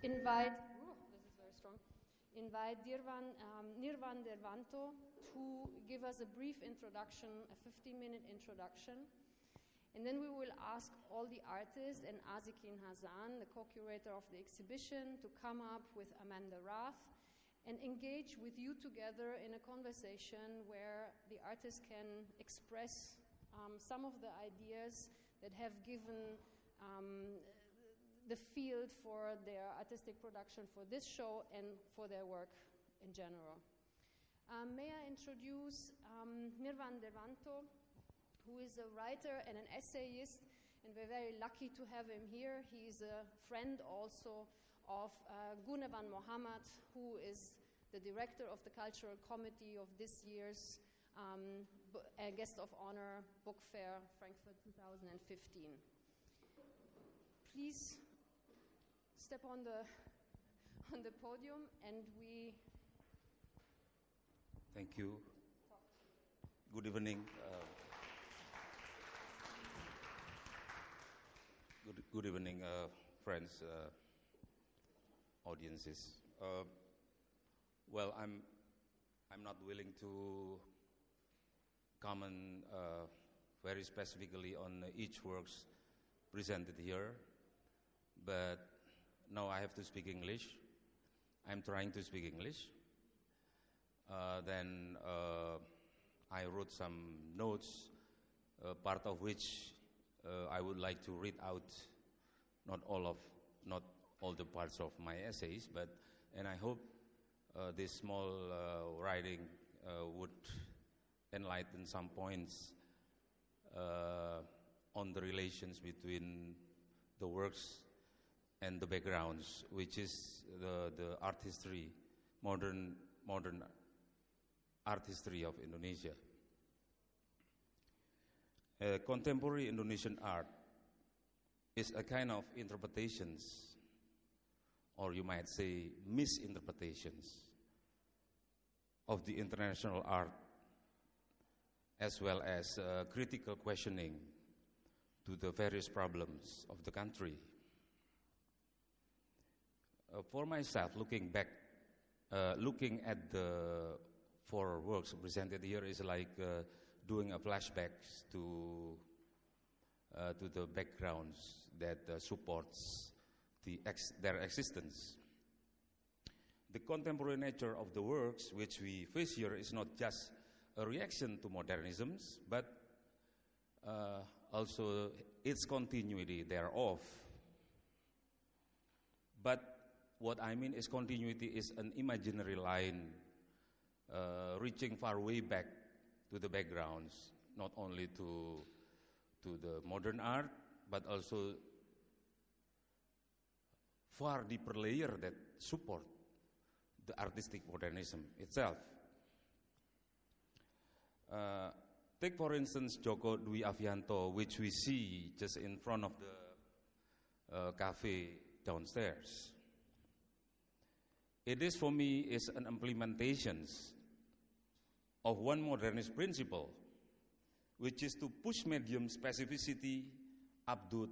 invite, this is very strong, invite Nirwan Dewanto to give us a brief introduction, a 15-minute introduction. And then we will ask all the artists and Asikin Hasan, the co-curator of the exhibition, to come up with Amanda Rath and engage with you together in a conversation where the artists can express some of the ideas that have given the field for their artistic production for this show and for their work in general. May I introduce Nirwan Dewanto, who is a writer and an essayist, and we're very lucky to have him here. He's a friend also of Gunevan Mohammed, who is the director of the Cultural Committee of this year's Guest of Honor Book Fair, Frankfurt 2015. Please step on the podium, and we... Thank you. Good evening. Good evening, friends, audiences. Well, I'm not willing to comment very specifically on each works presented here, but now I have to speak English. I'm trying to speak English. Then I wrote some notes, part of which I would like to read out, not all the parts of my essays, and I hope this small writing would enlighten some points on the relations between the works and the backgrounds, which is the art history, modern art history of Indonesia. Contemporary Indonesian art is a kind of interpretations, or you might say misinterpretations, of the international art, as well as critical questioning to the various problems of the country. For myself, looking at the four works presented here is like doing a flashback to the backgrounds that supports their existence. The contemporary nature of the works which we face here is not just a reaction to modernisms, but also its continuity thereof. But what I mean is continuity is an imaginary line reaching far way back to the backgrounds, not only to the modern art, but also far deeper layer that support the artistic modernism itself. Take for instance Joko Avianto, which we see just in front of the cafe downstairs. It is for me is an implementation of one modernist principle, which is to push medium specificity up to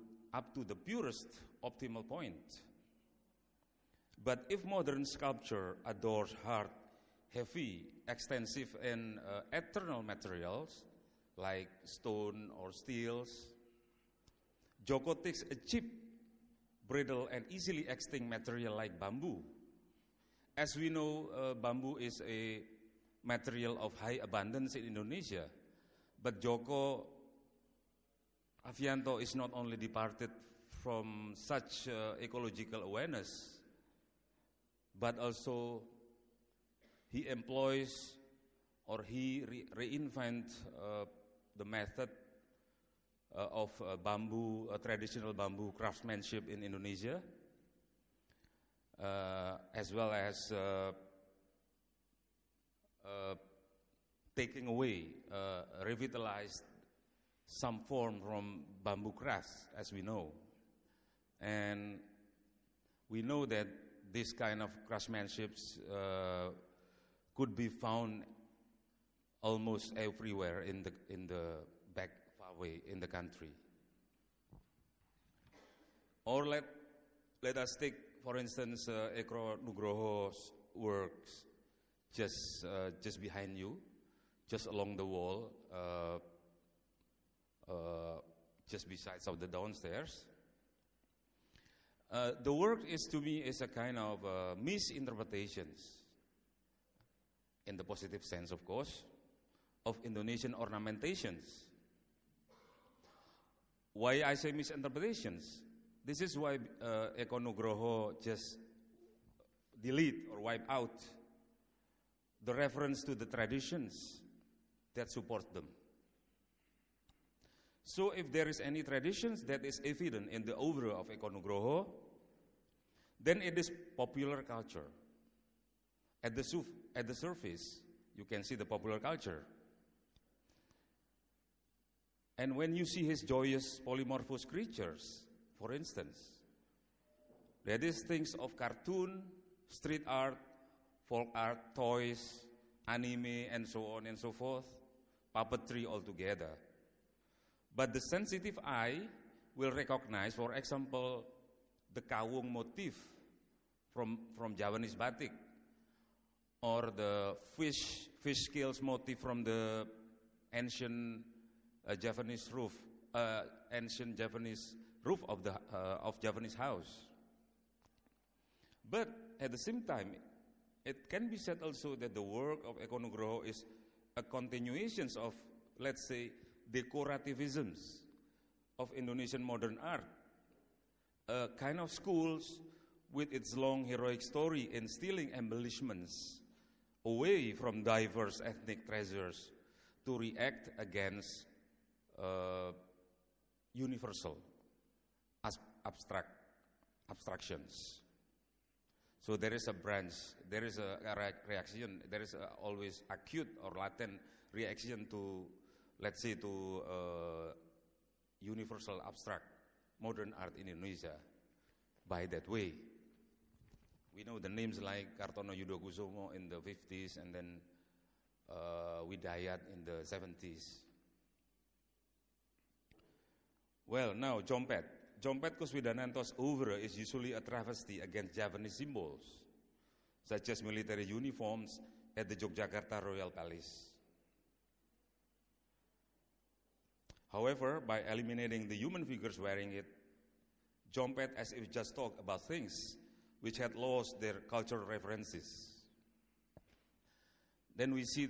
the purest optimal point. But if modern sculpture adores hard, heavy, extensive, and eternal materials like stone or steels, Joko takes a cheap, brittle, and easily extinct material like bamboo. As we know, bamboo is a material of high abundance in Indonesia, but Joko Avianto is not only departed from such ecological awareness, but also he employs or he reinvents the method of traditional bamboo craftsmanship in Indonesia, as well as taking away, revitalized some form from bamboo crafts, as we know. And we know that this kind of craftsmanships could be found almost everywhere in the back far away in the country. Or let us take for instance, Eko Nugroho's works just behind you, just along the wall, just besides of the downstairs. The work is, to me, is a kind of misinterpretations, in the positive sense, of course, of Indonesian ornamentations. Why I say misinterpretations? This is why Eko Nugroho just delete or wipe out the reference to the traditions that support them. So if there is any traditions that is evident in the oeuvre of Eko Nugroho, then it is popular culture. At the surface, you can see the popular culture. And when you see his joyous polymorphous creatures, for instance, that is things of cartoon, street art, folk art, toys, anime, and so on and so forth, puppetry altogether. But the sensitive eye will recognize, for example, the kawung motif from Javanese batik, or the fish scales motif from the ancient Javanese roof of Javanese house. But at the same time, it can be said also that the work of Eko Nugroho is a continuation of, let's say, decorativisms of Indonesian modern art, a kind of schools with its long heroic story instilling embellishments away from diverse ethnic treasures to react against universal abstractions. So there is a branch, there is a reaction, there is always acute or latent reaction to, let's say, to universal abstract modern art in Indonesia by that way. We know the names like Kartono Yudokusumo in the 50s and then Widayat in the 70s. Well, now Jompet Kuswidananto's oeuvre is usually a travesty against Javanese symbols, such as military uniforms at the Yogyakarta Royal Palace. However, by eliminating the human figures wearing it, Jompet as if just talked about things which had lost their cultural references. Then we see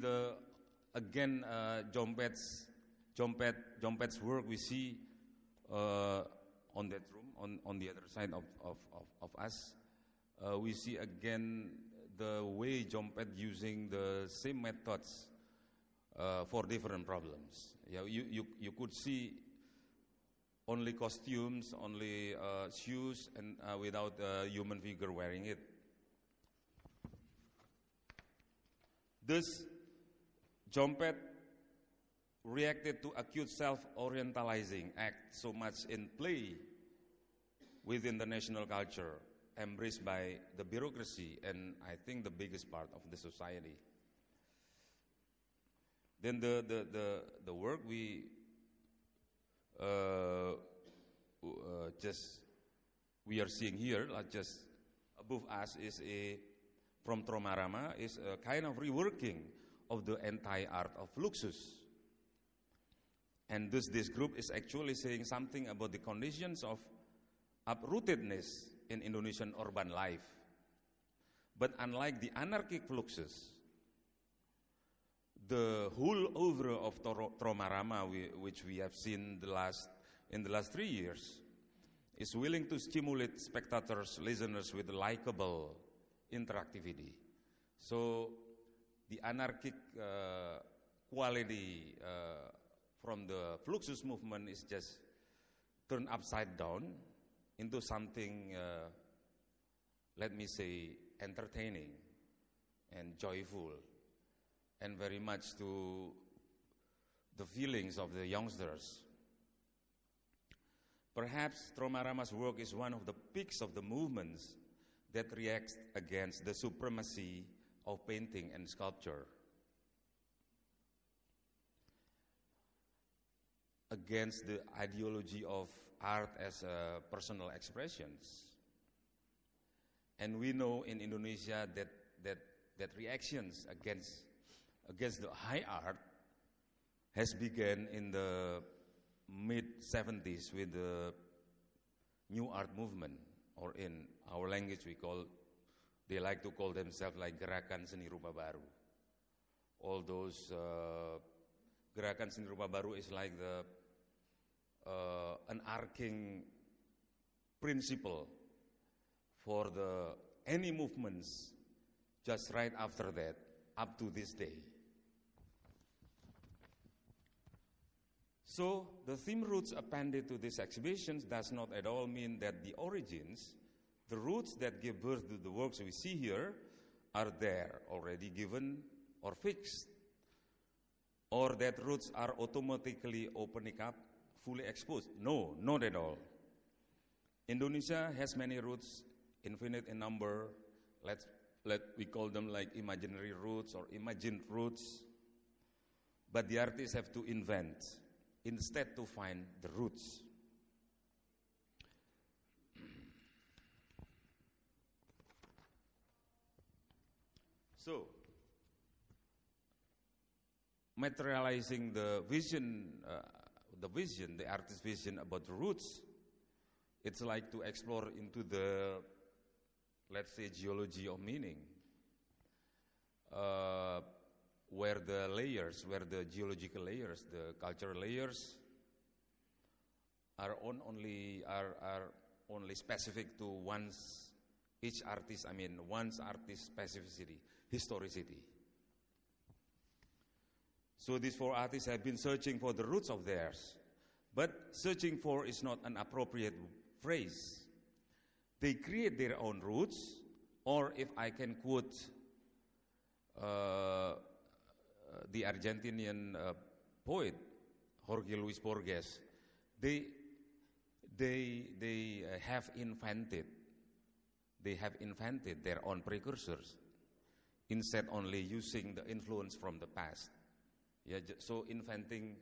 Jompet's work. We see on that room, on the other side of us, we see again the way Jompet using the same methods for different problems. Yeah, you could see only costumes, only shoes, and without a human figure wearing it. Thus, Jompet reacted to acute self-orientalizing act so much in play within the national culture, embraced by the bureaucracy and I think the biggest part of the society. Then the work we are seeing here, just above us, is from Tromarama, is a kind of reworking of the anti-art of Fluxus. And thus this group is actually saying something about the conditions of uprootedness in Indonesian urban life. But unlike the anarchic Fluxus, the whole oeuvre of Tromarama, which we have seen in the last 3 years, is willing to stimulate spectators, listeners with likable interactivity. So the anarchic quality from the Fluxus movement is just turned upside down into something, let me say, entertaining and joyful, and very much to the feelings of the youngsters. Perhaps Tromarama's work is one of the peaks of the movements that reacts against the supremacy of painting and sculpture, against the ideology of art as personal expressions. And we know in Indonesia that reactions against the high art has begun in the mid-70s with the new art movement, or in our language they like to call themselves like Gerakan Seni Rupa Baru. All those Gerakan Seni Rupa Baru is like an arcing principle for any movements just right after that up to this day. So the theme roots appended to these exhibitions does not at all mean that the origins, the roots that give birth to the works we see here, are there, already given or fixed, or that roots are automatically opening up, fully exposed. No, not at all. Indonesia has many roots, infinite in number. We call them like imaginary roots or imagined roots. But the artists have to invent instead to find the roots. So, materializing the artist's vision about the roots, it's like to explore into the, let's say, geology of meaning, where the geological layers, the cultural layers, are only specific to one's artist's specificity, historicity. So these four artists have been searching for the roots of theirs, but searching for is not an appropriate phrase. They create their own roots, or if I can quote the Argentinian poet Jorge Luis Borges, they have invented their own precursors instead only using the influence from the past. Yeah, so inventing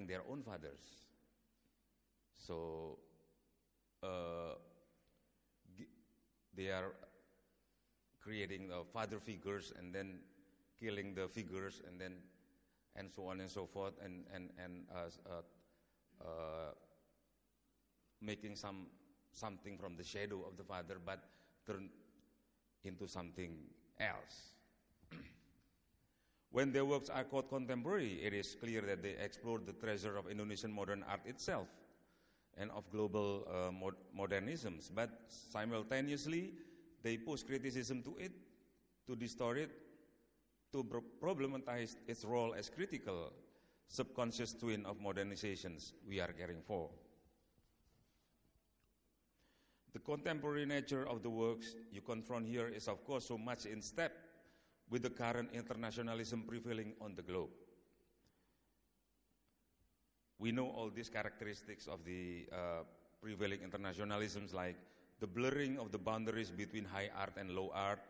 their own fathers. So they are creating father figures and then killing the figures and so on and so forth, and making something from the shadow of the father, but turn into something else. When their works are called contemporary, it is clear that they explore the treasure of Indonesian modern art itself and of global modernisms, but simultaneously they pose criticism to it, to distort it, to problematize its role as critical, subconscious twin of modernizations we are caring for. The contemporary nature of the works you confront here is, of course, so much in step with the current internationalism prevailing on the globe. We know all these characteristics of the prevailing internationalisms, like the blurring of the boundaries between high art and low art,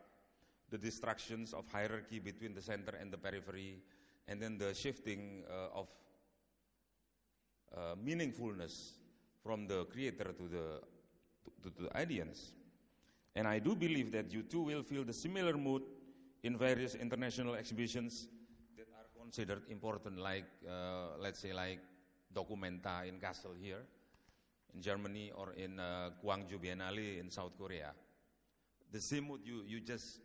the destructions of hierarchy between the center and the periphery, and then the shifting of meaningfulness from the creator to the audience. And I do believe that you too will feel the similar mood in various international exhibitions that are considered important, like, let's say, like Documenta in Kassel here in Germany, or in Gwangju Biennale in South Korea. The same mood, you just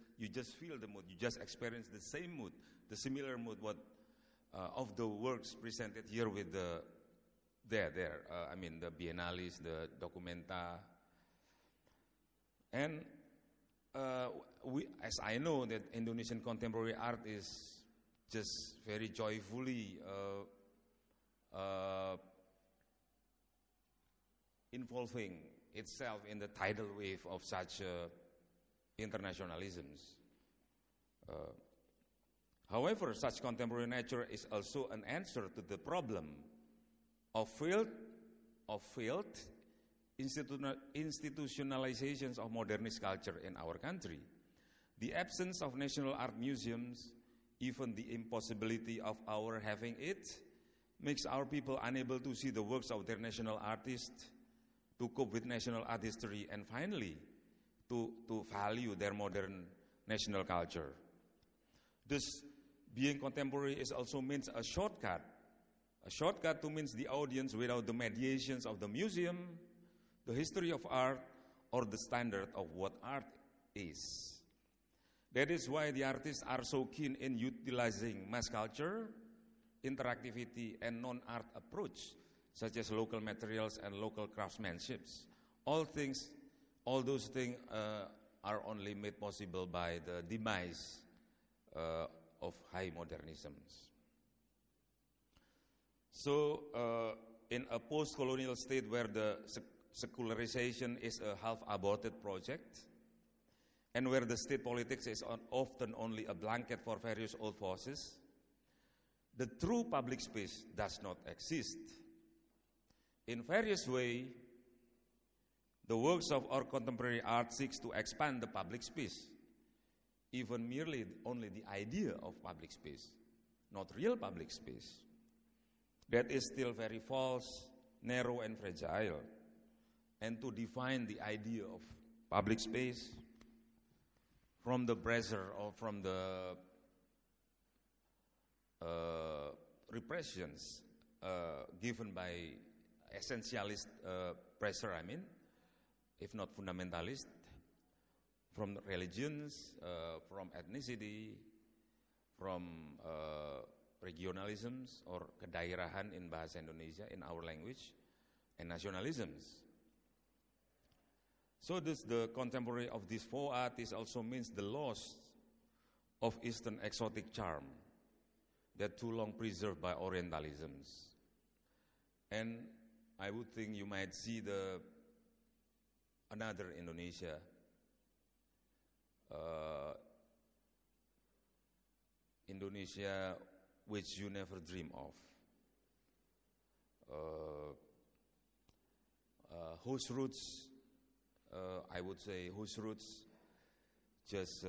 feel the mood, you just experience the same mood, the similar mood of the works presented here with the Biennales, the Documenta. And as I know that Indonesian contemporary art is just very joyfully involving itself in the tidal wave of such internationalisms. However, such contemporary nature is also an answer to the problem of failed institutionalizations of modernist culture in our country. The absence of national art museums, even the impossibility of our having it, makes our people unable to see the works of their national artists, to cope with national art history, and finally, to value their modern national culture. Thus, being contemporary is also means a shortcut to means the audience without the mediations of the museum, the history of art, or the standard of what art is. That is why the artists are so keen in utilizing mass culture, interactivity, and non-art approach, such as local materials and local craftsmanship. All those things are only made possible by the demise of high modernisms. So, in a post-colonial state where the secularization is a half-aborted project, and where the state politics is often only a blanket for various old forces, the true public space does not exist. In various ways, the works of our contemporary art seeks to expand the public space, even merely only the idea of public space, not real public space. That is still very false, narrow, and fragile. And to define the idea of public space from the pressure or from the repressions given by essentialist pressure, if not fundamentalist, from religions, from ethnicity, from regionalisms or kedaerahan in bahasa Indonesia, in our language, and nationalisms. So this, the contemporary of these four artists also means the loss of Eastern exotic charm that too long preserved by Orientalisms. And I would think you might see another Indonesia, Indonesia which you never dream of, whose roots, I would say, whose roots just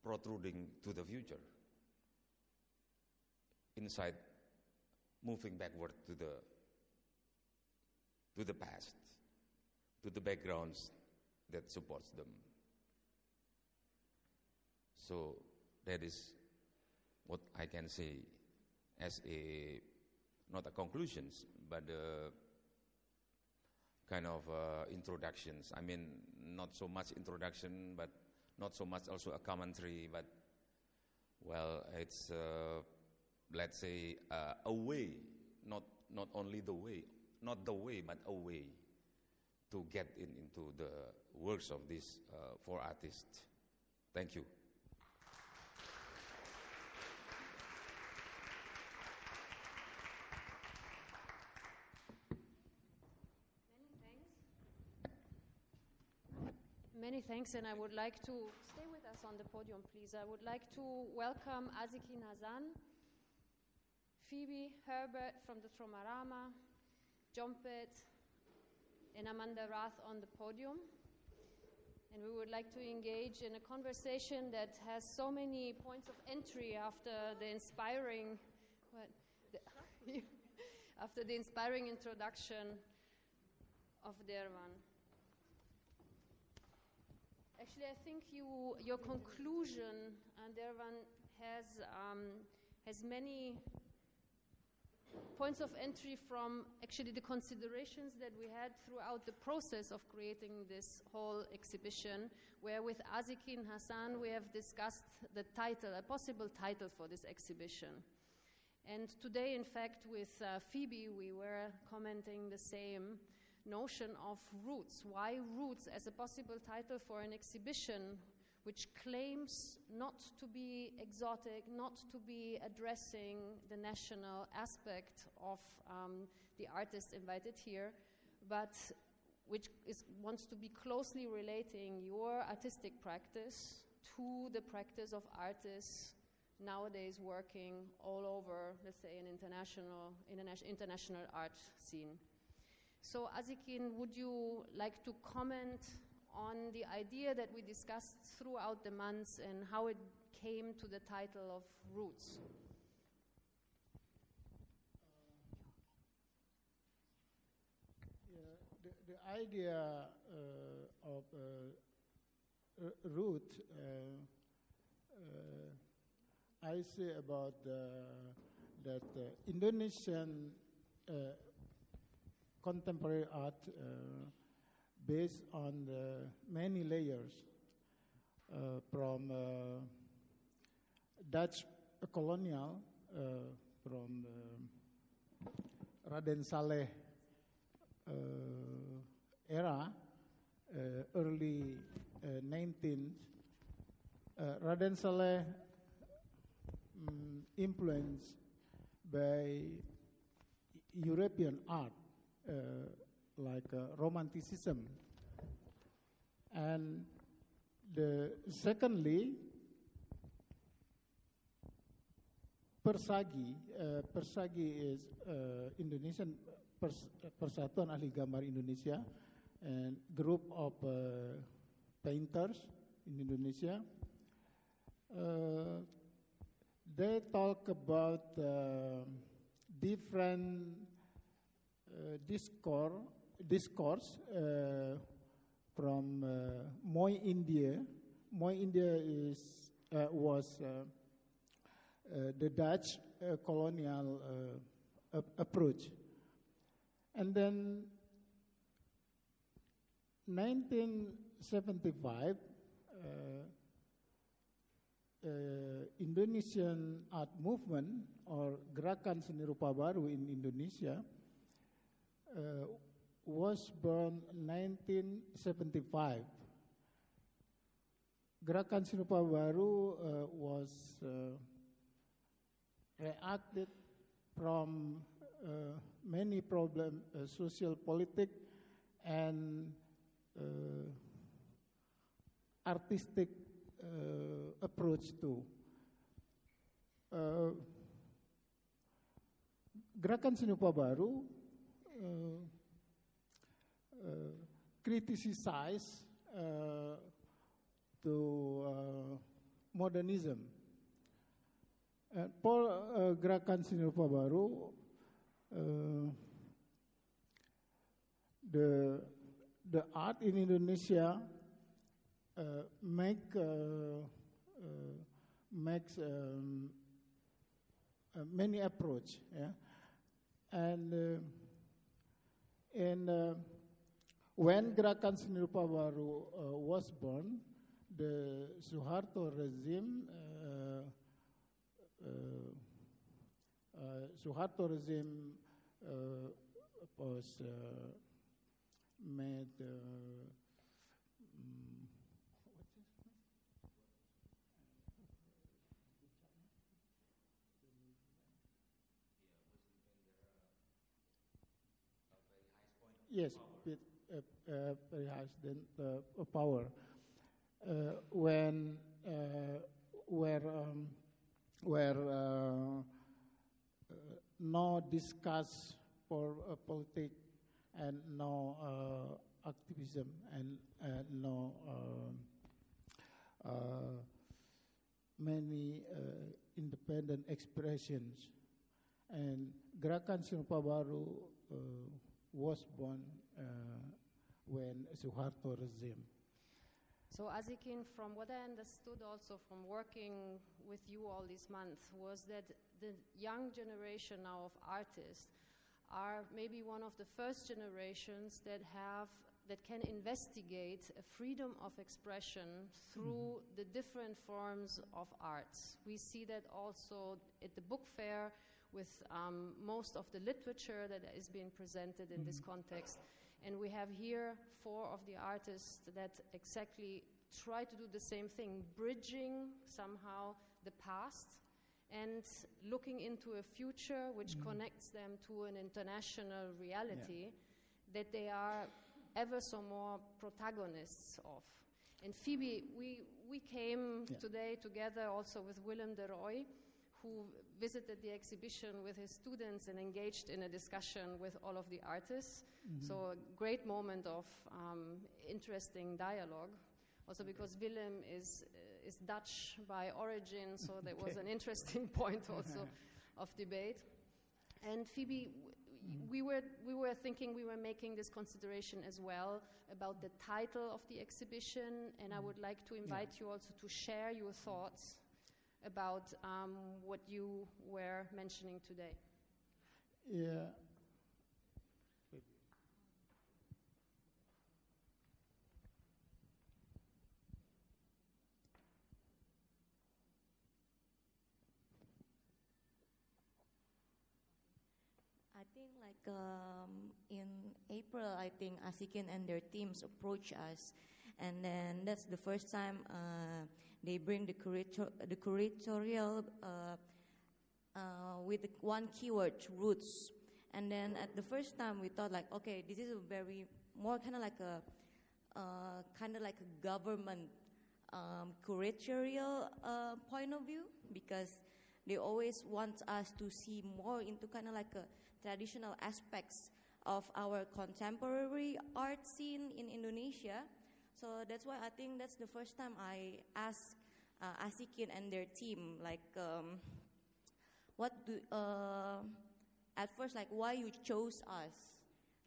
protruding to the future, inside, moving backward to the past, to the backgrounds that supports them. So that is what I can say as a, not a conclusions, but kind of introductions. I mean, not so much introduction, but not so much also a commentary, but, well, it's, let's say, a way, not only the way, not the way, but a way to get into the works of these four artists. Thank you. Many thanks, and I would like to stay with us on the podium, please. I would like to welcome Asikin, Hasan, Febie, Herbert from the Tromarama, Jompet, and Amanda Rath on the podium. And we would like to engage in a conversation that has so many points of entry after the inspiring, after the inspiring introduction of Nirwan. Actually, I think your conclusion, Nirwan, has many points of entry from actually the considerations that we had throughout the process of creating this whole exhibition, where with Asikin, Hasan, we have discussed the title, a possible title for this exhibition. And today, in fact, with Febie, we were commenting the same notion of roots. Why roots as a possible title for an exhibition which claims not to be exotic, not to be addressing the national aspect of the artists invited here, but which wants to be closely relating your artistic practice to the practice of artists nowadays working all over, let's say, an international art scene. So, Asikin, would you like to comment on the idea that we discussed throughout the months and how it came to the title of Roots? The idea of root, I say about that Indonesian contemporary art based on many layers from Dutch colonial, from Raden Saleh era, early 19th. Raden Saleh influenced by European art, like Romanticism. And secondly, Persagi. Persagi is Indonesian Persatuan Ahli Gambar Indonesia, and group of painters in Indonesia. They talk about different discourse from Moy India. Moy India was the Dutch colonial approach. And then 1975, Indonesian art movement or Gerakan Seni Rupa Baru in Indonesia was born 1975. Gerakan Seni Rupa Baru was reacted from many problems, social, politic, and artistic approach to. Gerakan Seni Rupa Baru criticized to modernism. For Gerakan Seni Rupa Baru, the art in Indonesia makes many approach, yeah? And when Gerakan Seni Rupa Baru was born, the Suharto regime was made yes, with very high power. When no discuss for politics and no activism and no many independent expressions. And Gerakan Seni Rupa Baru was born when Suharto regime. So Asikin, from what I understood also from working with you all this month, was that the young generation now of artists are maybe one of the first generations that can investigate a freedom of expression through the different forms of arts. We see that also at the book fair with most of the literature that is being presented in this context. And we have here 4 of the artists that exactly try to do the same thing, bridging somehow the past and looking into a future which connects them to an international reality that they are ever so more protagonists of. And Febie, we came today together also with Willem de Rooij, who visited the exhibition with his students and engaged in a discussion with all of the artists. So a great moment of interesting dialogue. Also because Willem is Dutch by origin, so that was an interesting point also of debate. And Febie, we were thinking, we were making this consideration as well about the title of the exhibition, and I would like to invite you also to share your thoughts about what you were mentioning today. Yeah. I think like in April, I think Asikin and their teams approach us, and then that's the first time they bring the curatorial with the one keyword, roots. And then at the first time we thought like, okay, this is a very more kind of like a government curatorial point of view, because they always want us to see more into kind of like a traditional aspects of our contemporary art scene in Indonesia. So that's why I think that's the first time I asked Asikin and their team, like, at first, like, why you chose us?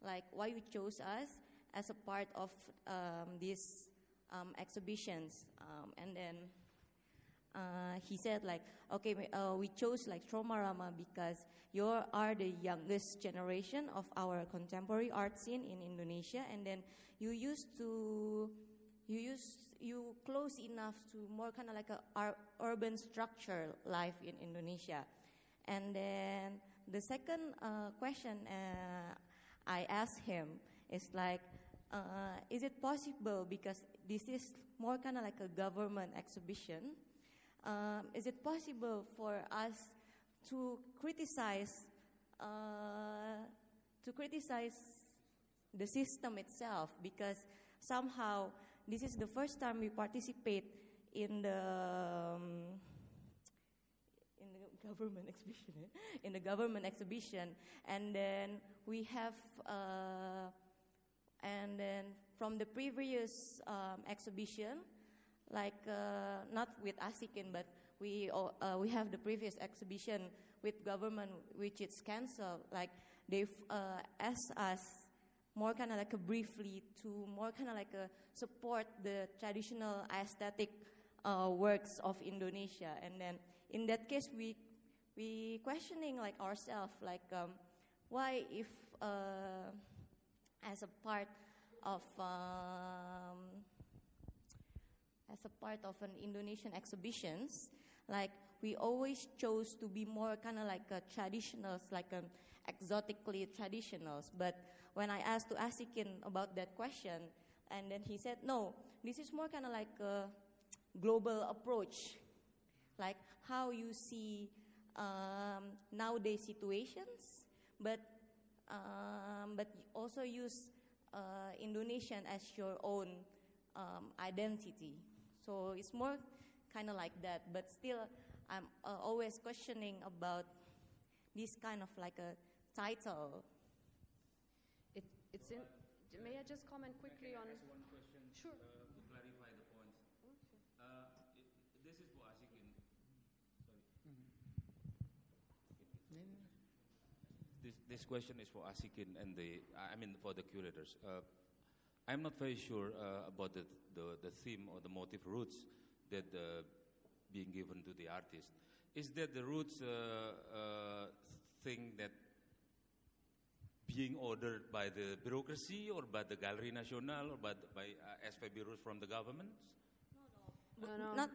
Like, why you chose us as a part of these exhibitions? And then he said, like, okay, we chose, like, Tromarama because you are the youngest generation of our contemporary art scene in Indonesia, and then you close enough to more kind of like a urban structure life in Indonesia. And then the second question I asked him is like, is it possible, because this is more kind of like a government exhibition, is it possible for us to criticize the system itself, because somehow this is the first time we participate in the government exhibition, and then we have and then from the previous exhibition, like not with Asikin, but we have the previous exhibition with government, which is cancelled. Like they've asked us more kind of like briefly to more kind of like support the traditional aesthetic works of Indonesia, and then in that case we questioning like ourselves, like why, if as a part of an Indonesian exhibitions, like we always chose to be more kind of like traditionals, like exotically traditionals. But when I asked to Asikin about that question, and then he said, no, this is more kind of like a global approach, like how you see nowadays situations, but also use Indonesian as your own identity. So it's more kind of like that, but still I'm always questioning about this kind of like a title. It's in. May I just comment quickly on? One question. Sure. To clarify the points. This is for Asikin. Sorry. This question is for Asikin and for the curators. I'm not very sure about the theme or the motive roots that being given to the artist. Is that the roots thing that being ordered by the bureaucracy or by the Galerie Nationale or by as Febie from the government? No. No,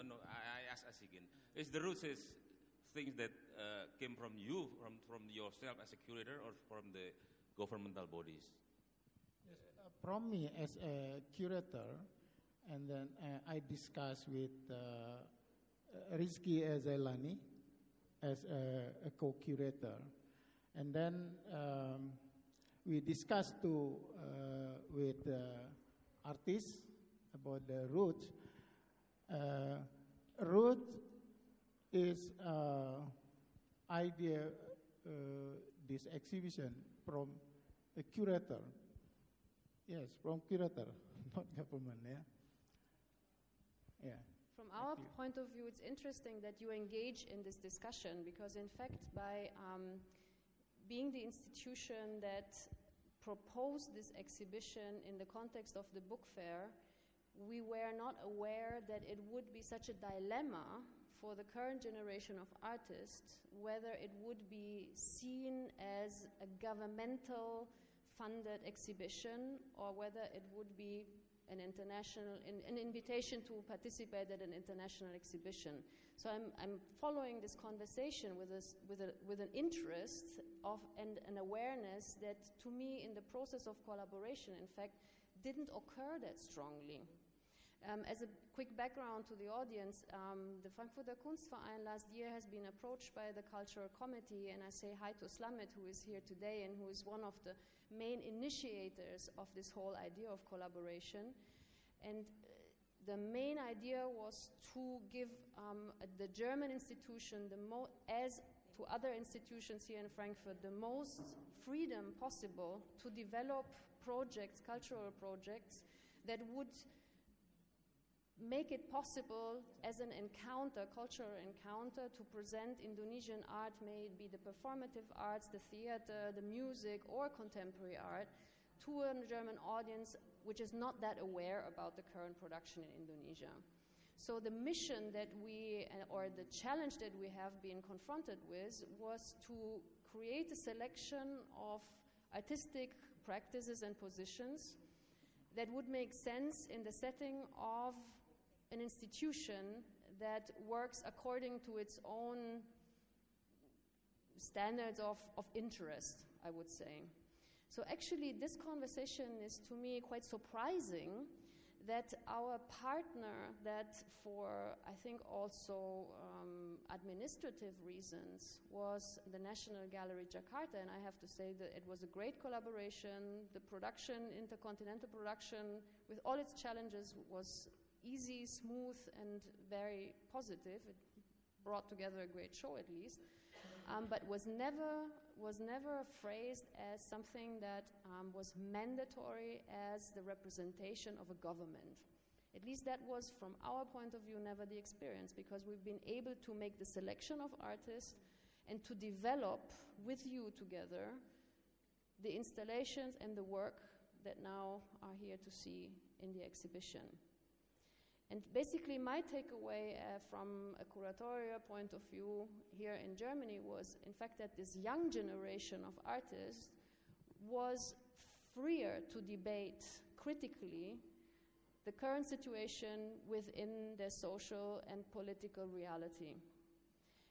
no. I asked Asikin. Is the roots things that came from you, from yourself as a curator, or from the governmental bodies? Yes, from me as a curator, and then I discussed with Rizky Zailani as a co-curator. And then we discussed with artists about the roots. Root is idea this exhibition from a curator. Yes, from curator, not government. Yeah. From our point of view, it's interesting that you engage in this discussion, because in fact, by being the institution that proposed this exhibition in the context of the book fair, we were not aware that it would be such a dilemma for the current generation of artists, whether it would be seen as a governmental funded exhibition or whether it would be an invitation to participate at an international exhibition. So I'm following this conversation with an interest of and an awareness that, to me, in the process of collaboration, in fact, didn't occur that strongly. As a quick background to the audience, the Frankfurter Kunstverein last year has been approached by the Cultural Committee, and I say hi to Slamet, who is here today and who is one of the main initiators of this whole idea of collaboration. And the main idea was to give the German institution, as to other institutions here in Frankfurt, the most freedom possible to develop projects, cultural projects, that would make it possible as an encounter, cultural encounter, to present Indonesian art, may it be the performative arts, the theater, the music, or contemporary art, to a German audience which is not that aware about the current production in Indonesia. So the mission that or the challenge that we have been confronted with was to create a selection of artistic practices and positions that would make sense in the setting of an institution that works according to its own standards of interest, I would say. So actually, this conversation is, to me, quite surprising, that our partner, that for, I think, also administrative reasons, was the National Gallery Jakarta, and I have to say that it was a great collaboration. The production, intercontinental production, with all its challenges, was easy, smooth, and very positive. It brought together a great show, at least, but was never phrased as something that was mandatory as the representation of a government. At least that was, from our point of view, never the experience, because we've been able to make the selection of artists and to develop with you together the installations and the work that now are here to see in the exhibition. And basically my takeaway from a curatorial point of view here in Germany was, in fact, that this young generation of artists was freer to debate critically the current situation within their social and political reality.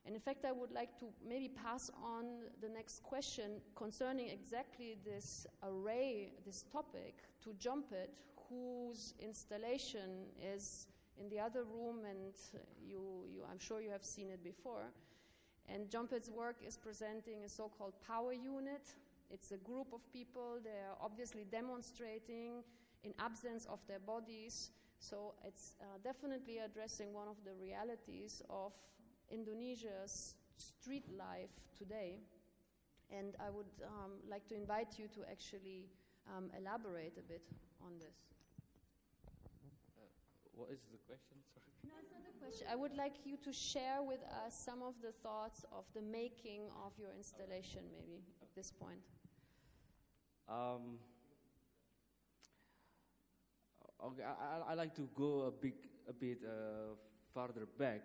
And in fact, I would like to maybe pass on the next question concerning exactly this array, this topic, to Jompet, whose installation is in the other room, and I'm sure you have seen it before. And Jompet's work is presenting a so-called power unit. It's a group of people. They are obviously demonstrating in absence of their bodies. So it's definitely addressing one of the realities of Indonesia's street life today. And I would like to invite you to actually elaborate a bit on this. What is the question? Sorry. No, it's not a question. I would like you to share with us some of the thoughts of the making of your installation, maybe, at this point. Okay, I like to go a bit farther back.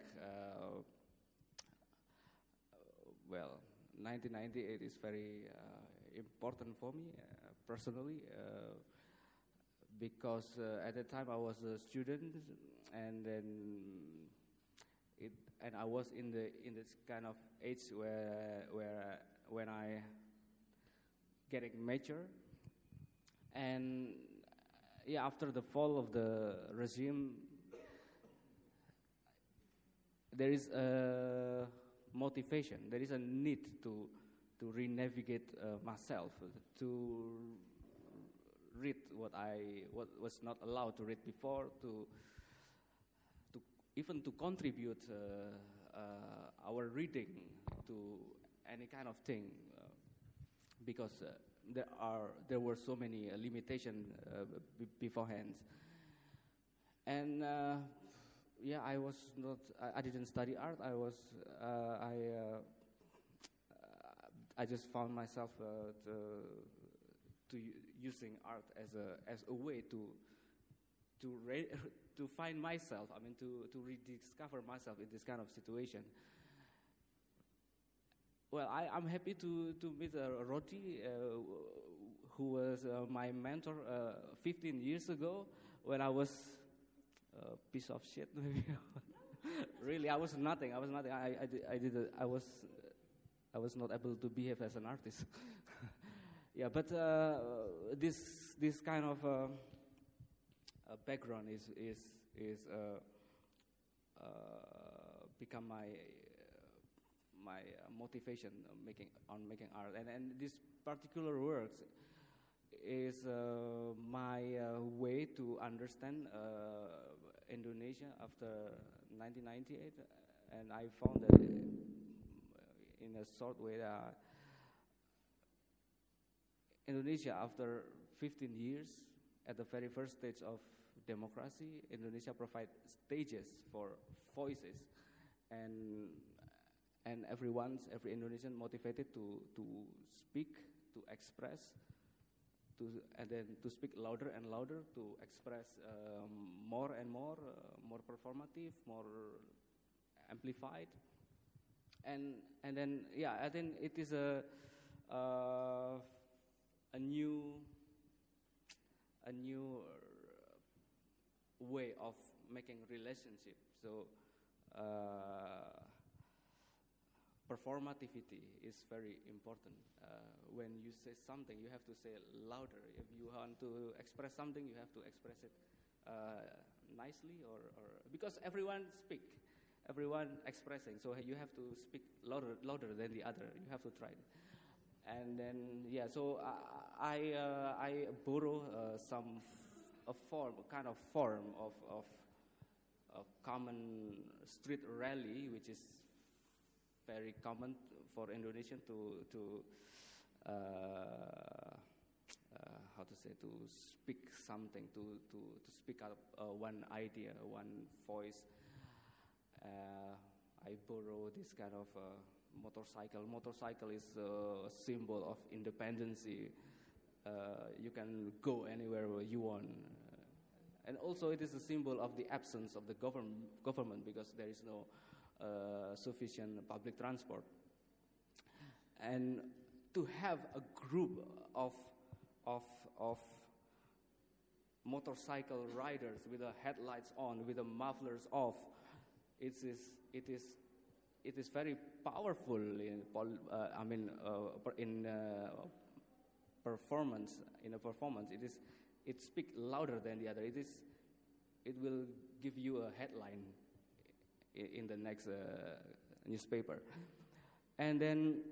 Well, 1998 is very important for me personally, because at the time I was a student, and then I was in this kind of age where when I getting mature, and yeah, after the fall of the regime, there is a motivation, there is a need to re-navigate myself, to read what was not allowed to read before, to even to contribute our reading to any kind of thing, because there were so many limitations beforehand. And yeah, I didn't study art. I I just found myself using art as a way to find myself. I mean, to rediscover myself in this kind of situation. Well, I'm happy to meet Roti, who was my mentor 15 years ago when I was a piece of shit. Maybe. Really, I was nothing. I was not able to behave as an artist. Yeah, but this kind of background is become my motivation making art, and this particular works is my way to understand Indonesia after 1998, and I found that in a short way that Indonesia, after 15 years, at the very first stage of democracy, Indonesia provides stages for voices, and every Indonesian motivated to speak, to express, and then to speak louder and louder, to express more and more performative, more amplified, and then I think it is a new way of making relationship. So performativity is very important. When you say something, you have to say it louder. If you want to express something, you have to express it nicely, or because everyone speak, everyone expressing. So you have to speak louder than the other. You have to try it. And then so I borrow a kind of form of common street rally, which is very common for Indonesian to how to say, to speak something, to speak out one idea, one voice. I borrow this kind of motorcycle. Motorcycle is a symbol of independency. You can go anywhere you want. And also it is a symbol of the absence of the government because there is no sufficient public transport. And to have a group of motorcycle riders with the headlights on, with the mufflers off, it is very powerful in performance. In a performance, it speaks louder than the other. It will give you a headline in the next newspaper. And then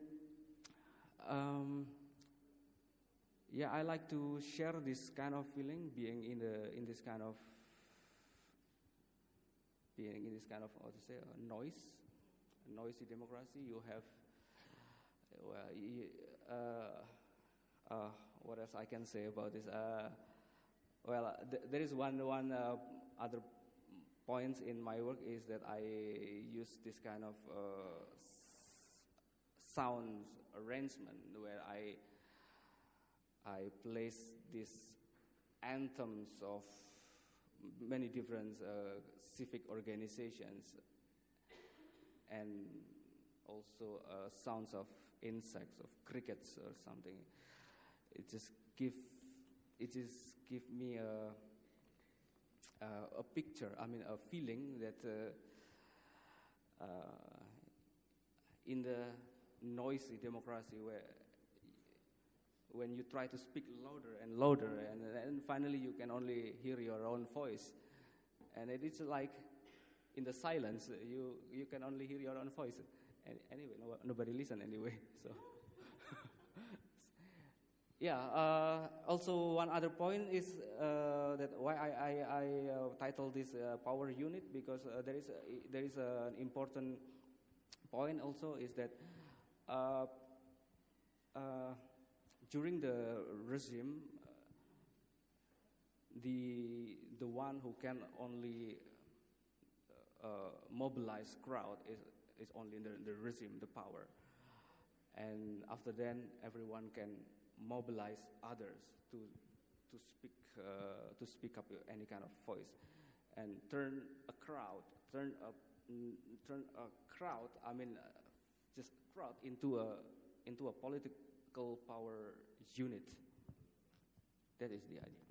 I like to share this kind of feeling, being in this kind of how to say, noisy democracy. You have what else I can say about this? There is one other points in my work is that I use this kind of sound arrangement where I place these anthems of many different civic organizations and also sounds of insects, of crickets or something. It just give me a picture. I mean, a feeling that in the noisy democracy, where when you try to speak louder and louder, and finally you can only hear your own voice, and it is like in the silence you can only hear your own voice. And anyway, nobody listen anyway. So. Also, one other point is that why I titled this power unit, because there is an important point also, is that during the regime, the one who can only mobilize crowd is only the regime, the power. and after then everyone can mobilize others to speak up any kind of voice, and turn a crowd. I mean, just crowd into a political power unit. That is the idea.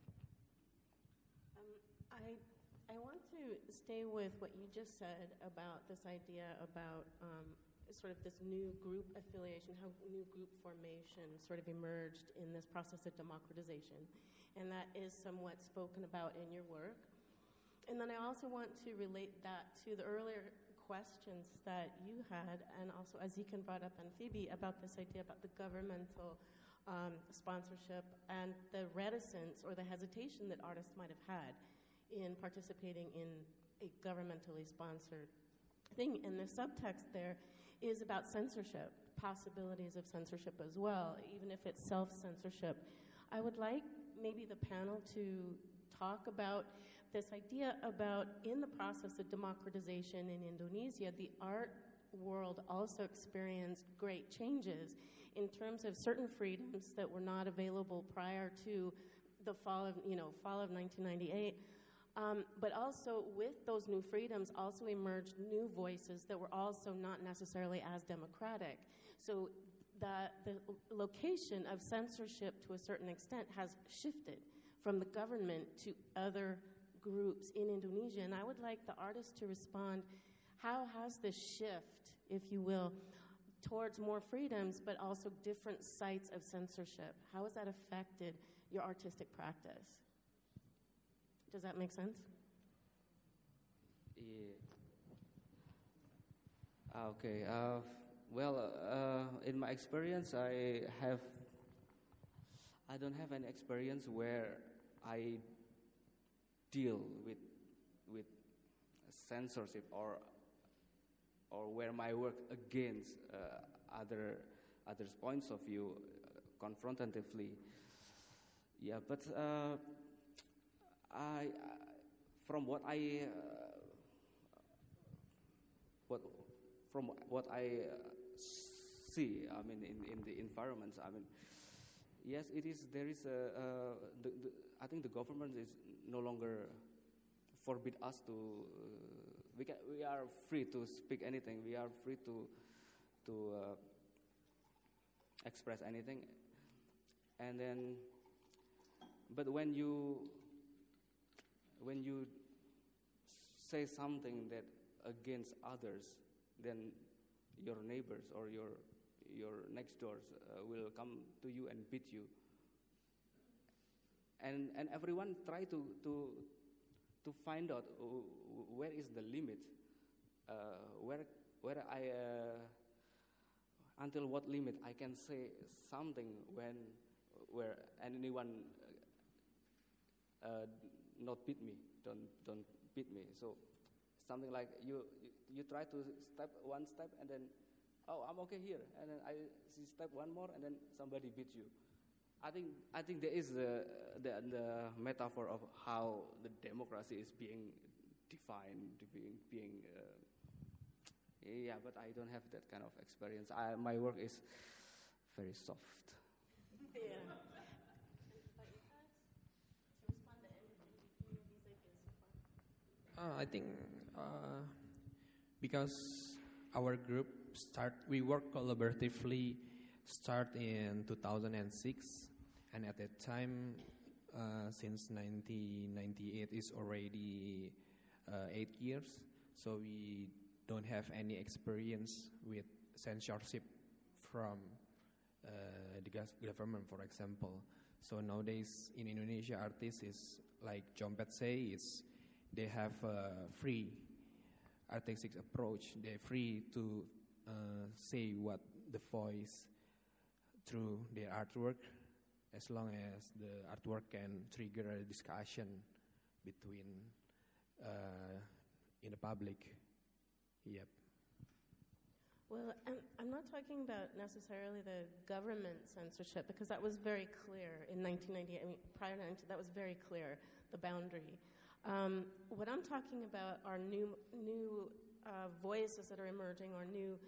I want to stay with what you just said about this idea about sort of this new group affiliation, how new group formation sort of emerged in this process of democratization, and that is somewhat spoken about in your work. And then I also want to relate that to the earlier questions that you had, and also Asikin brought up and Febie, about this idea about the governmental sponsorship and the reticence or the hesitation that artists might have had in participating in a governmentally sponsored thing. And the subtext there is about censorship, possibilities of censorship as well, even if it's self-censorship. I would like maybe the panel to talk about this idea about, in the process of democratization in Indonesia, the art world also experienced great changes in terms of certain freedoms that were not available prior to the fall of 1998. But also with those new freedoms also emerged new voices that were also not necessarily as democratic. So the location of censorship to a certain extent has shifted from the government to other groups in Indonesia. And I would like the artists to respond, how has this shift, if you will, towards more freedoms but also different sites of censorship, how has that affected your artistic practice? Does that make sense? Yeah. Okay. In my experience, I don't have any experience where I deal with censorship or where my work against others' points of view confrontatively. Yeah, but from what I see, I mean, in the environments, I mean, yes, it is. There is I think the government is no longer forbid us to. We are free to speak anything. We are free to express anything, and then. But when you say something that against others, then your neighbors or your next doors will come to you and beat you. And everyone try to find out where is the limit, where I until what limit I can say something where anyone not beat me, don't beat me. So something like you try to step one step and then, oh, I'm okay here, and then I step one more and then somebody beats you. I think there is the metaphor of how the democracy is being defined, being yeah, but I don't have that kind of experience. My work is very soft. Yeah. I think because our group we work collaboratively start in 2006, and at that time, since 1998 is already 8 years, so we don't have any experience with censorship from the government, for example. So nowadays in Indonesia, artists is like Jompet say, they have a free artistic approach. They're free to say what the voice through their artwork, as long as the artwork can trigger a discussion between in the public. Yep. Well, I'm not talking about necessarily the government censorship, because that was very clear in 1998. I mean, prior to that was very clear, the boundary. What I'm talking about are new voices that are emerging, or new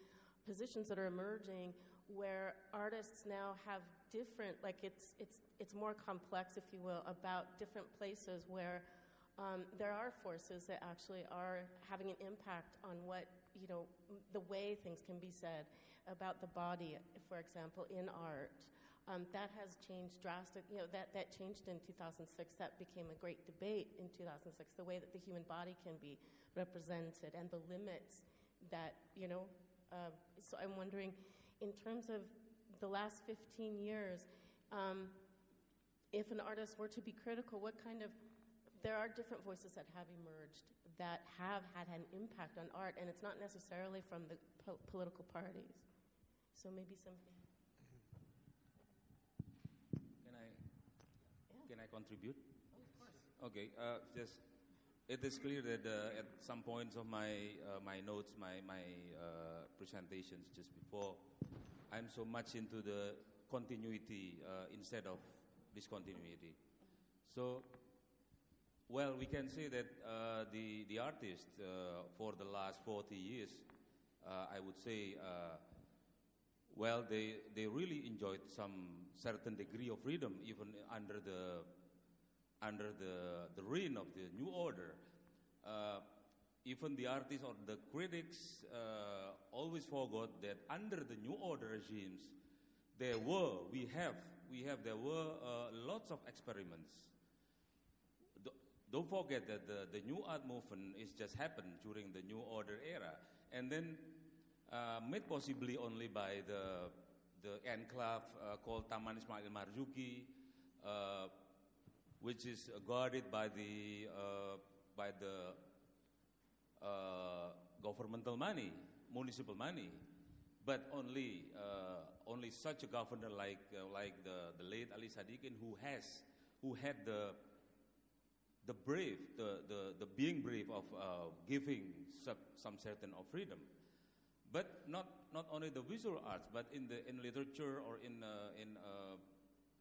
positions that are emerging where artists now have different, like it's more complex, if you will, about different places where there are forces that actually are having an impact on what, the way things can be said about the body, for example, in art. That has changed drastically. That changed in 2006. That became a great debate in 2006, the way that the human body can be represented and the limits that, so I'm wondering, in terms of the last 15 years, if an artist were to be critical, there are different voices that have emerged that have had an impact on art, and it's not necessarily from the political parties. So maybe something. Can I contribute? Oh, of course. Okay. It is clear that at some points of my notes, my presentations just before, I'm so much into the continuity instead of discontinuity. So, well, we can say that the artist for the last 40 years, I would say, well, they really enjoyed some certain degree of freedom, even under the reign of the new order. Even the artists or the critics always forgot that under the new order regimes, there were lots of experiments. Don't forget that the new art movement is just happened during the new order era, and then made possibly only by the enclave called Taman Ismail Marzuki, which is guarded by the governmental money, municipal money, but only such a governor like the late Ali Sadikin, who had the being brave of giving some certain of freedom. But not only the visual arts, but in literature or in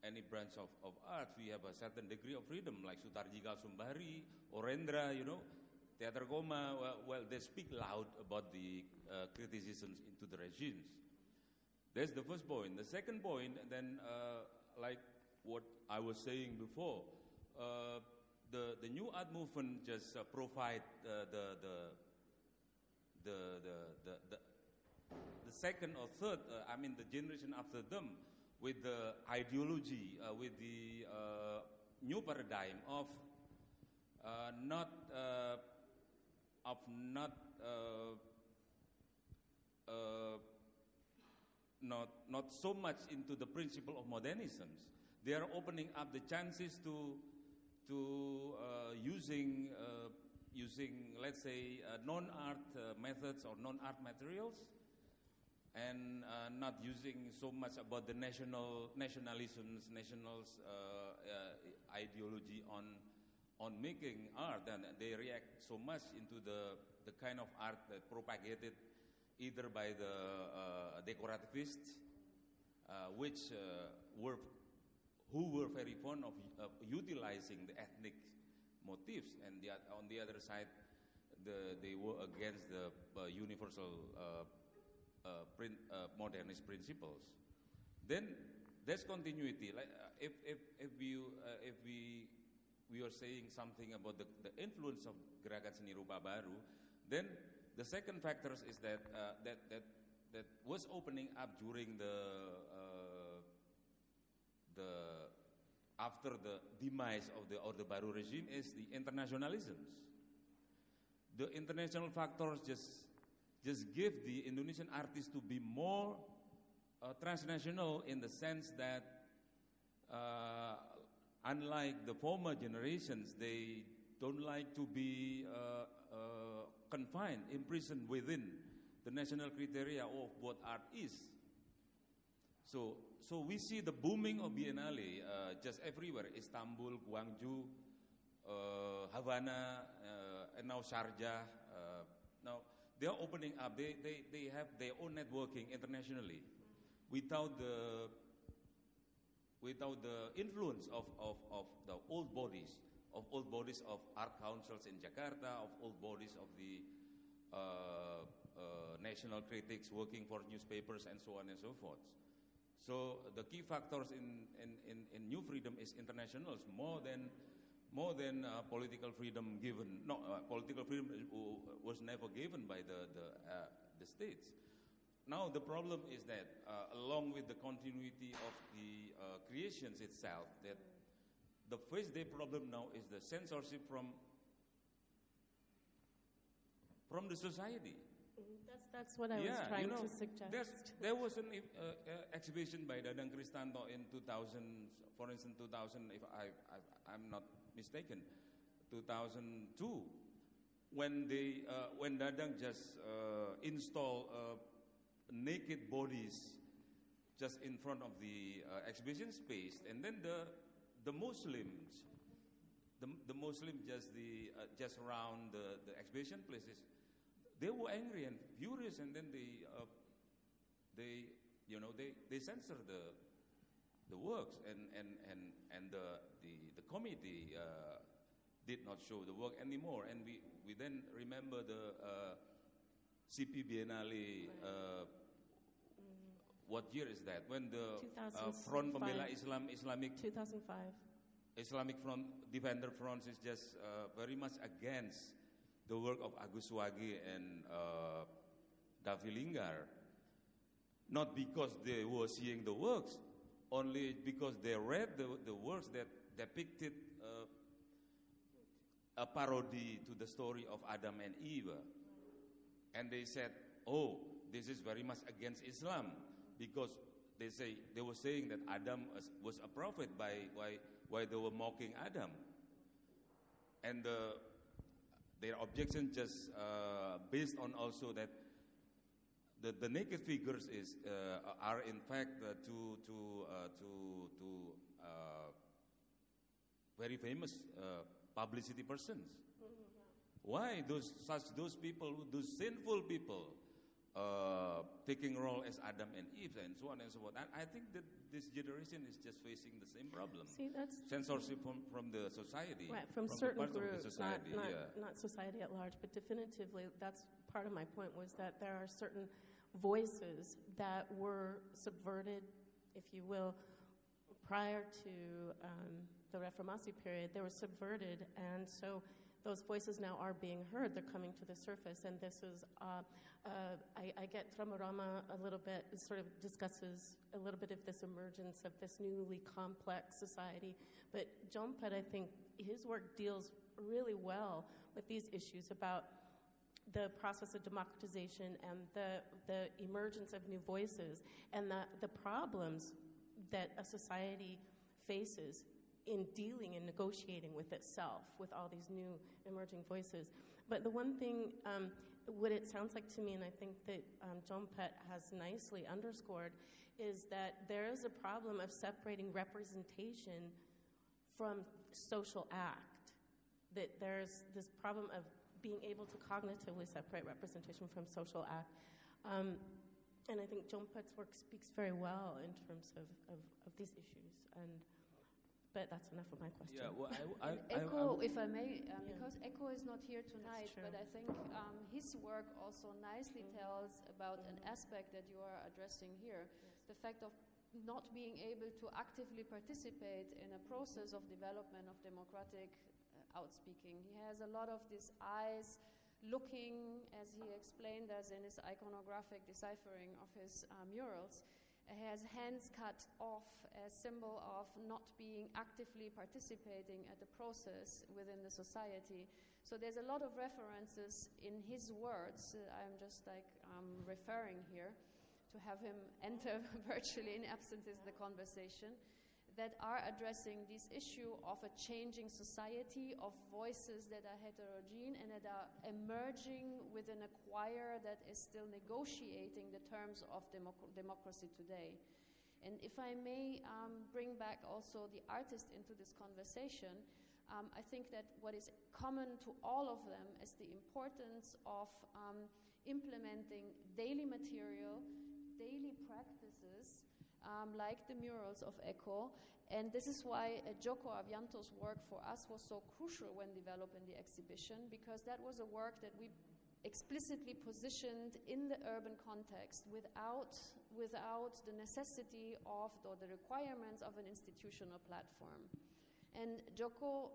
any branch of arts, we have a certain degree of freedom, like Sutarji Kalsumbari, Orendra, Theater Koma. Well, they speak loud about the criticisms into the regimes. That's the first point. The second point, then, like what I was saying before, the new art movement just provide the second or third, the generation after them, with the ideology, with the new paradigm of not so much into the principle of modernisms. They are opening up the chances to using, let's say, non-art methods or non-art materials, and not using so much about the nationalisms, ideology on making art, and they react so much into the kind of art that propagated either by the decorativists, who were very fond of utilizing the ethnic motifs, and on the other side, they were against the universal modernist principles. Then there's continuity. Like if we are saying something about the influence of Gerakan Seni Rupa Baru, then the second factor is that was opening up during after the demise of the Orde Baru regime is the internationalisms. The international factors just give the Indonesian artists to be more transnational, in the sense that unlike the former generations, they don't like to be confined, imprisoned within the national criteria of what art is. So we see the booming of Biennale just everywhere: Istanbul, Gwangju, Havana, and now Sharjah. Now they are opening up. They have their own networking internationally, without the influence of the old bodies of art councils in Jakarta, of old bodies of the national critics working for newspapers and so on and so forth. So the key factors in new freedom is internationals more than political freedom given. No, political freedom was never given by the states. Now the problem is that along with the continuity of the creations itself, that the first day problem now is the censorship from the society. That's what I was trying to suggest. There was an exhibition by Dadang Kristanto in 2000, for instance, 2000, if I'm not mistaken, 2002, when Dadang just installed naked bodies just in front of the exhibition space, and then the Muslims just around the exhibition places, they were angry and furious, and then they censor the works, and the committee did not show the work anymore, and we then remember the CP Biennale. What year is that? When the Front Pembela Islamic 2005 Islamic Front Defender Front is just very much against the work of Agus Wage and Davi Linggar, not because they were seeing the works, only because they read the works that depicted a parody to the story of Adam and Eve. And they said, oh, this is very much against Islam, because they were saying that Adam was a prophet by they were mocking Adam. And their objection just based on also that the naked figures are in fact two very famous publicity persons. Why those people, those sinful people, taking role as Adam and Eve and so on and so forth? And I think that this generation is just facing the same problem. See, that's censorship from the society, right, from certain groups, society, not society at large, but definitively that's part of my point, was that there are certain voices that were subverted, if you will, prior to the Reformasi period. They were subverted, and so those voices now are being heard. They're coming to the surface, and this is, I get Tromarama a little bit, sort of discusses a little bit of this emergence of this newly complex society, but Jompet, I think, his work deals really well with these issues about the process of democratization and the emergence of new voices and the problems that a society faces in dealing and negotiating with itself, with all these new emerging voices. But the one thing, what it sounds like to me, and I think that Jompet has nicely underscored, is that there is a problem of separating representation from social act. That there's this problem of being able to cognitively separate representation from social act. And I think Jompet's work speaks very well in terms of these issues. But that's enough of my question. Yeah, well, Echo, if I may, because Echo is not here tonight, but I think his work also nicely tells about an aspect that you are addressing here, the fact of not being able to actively participate in a process of development of democratic outspeaking. He has a lot of these eyes looking, as he explained us in his iconographic deciphering of his murals. He has hands cut off as symbol of not being actively participating at the process within the society. So there's a lot of references in his words. I'm just referring here to have him enter virtually in absences the conversation, that are addressing this issue of a changing society, of voices that are heterogene and that are emerging within a choir that is still negotiating the terms of democracy today. And if I may bring back also the artist into this conversation, I think that what is common to all of them is the importance of implementing daily material, daily practices, like the murals of Echo. And this is why Joko Avianto's work for us was so crucial when developing the exhibition, because that was a work that we explicitly positioned in the urban context without the necessity of or the requirements of an institutional platform. And Joko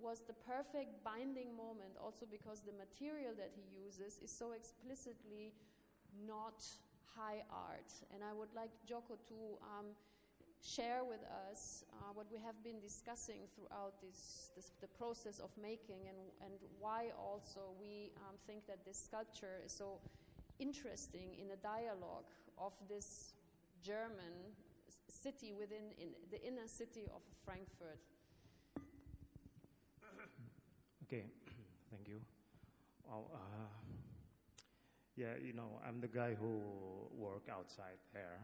was the perfect binding moment also because the material that he uses is so explicitly not high art. And I would like Joko to share with us what we have been discussing throughout the process of making, and why also we think that this sculpture is so interesting in a dialogue of this German city within the inner city of Frankfurt. Okay, thank you. Well, yeah, I'm the guy who work outside there,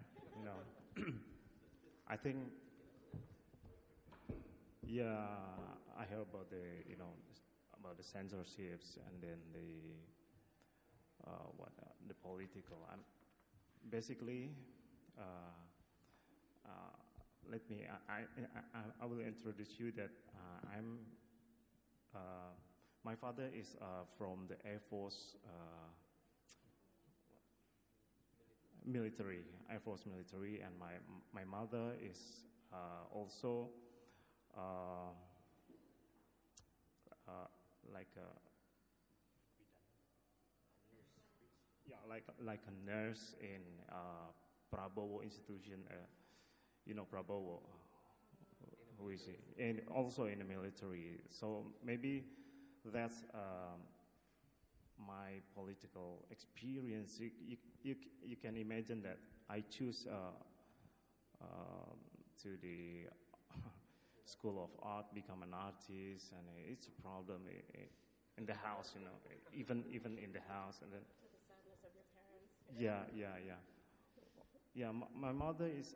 I think, yeah, I heard about about the censorships and then the political. Basically, I will introduce you that my father is from the Air Force military, and my mother is also like a nurse in Prabowo institution, Prabowo, who is and also in the military. So maybe that's my political experience. You can imagine that I choose to the School of Art, become an artist, and it's a problem in the house, even in the house, and then. To the sadness of your parents. Yeah. My mother is,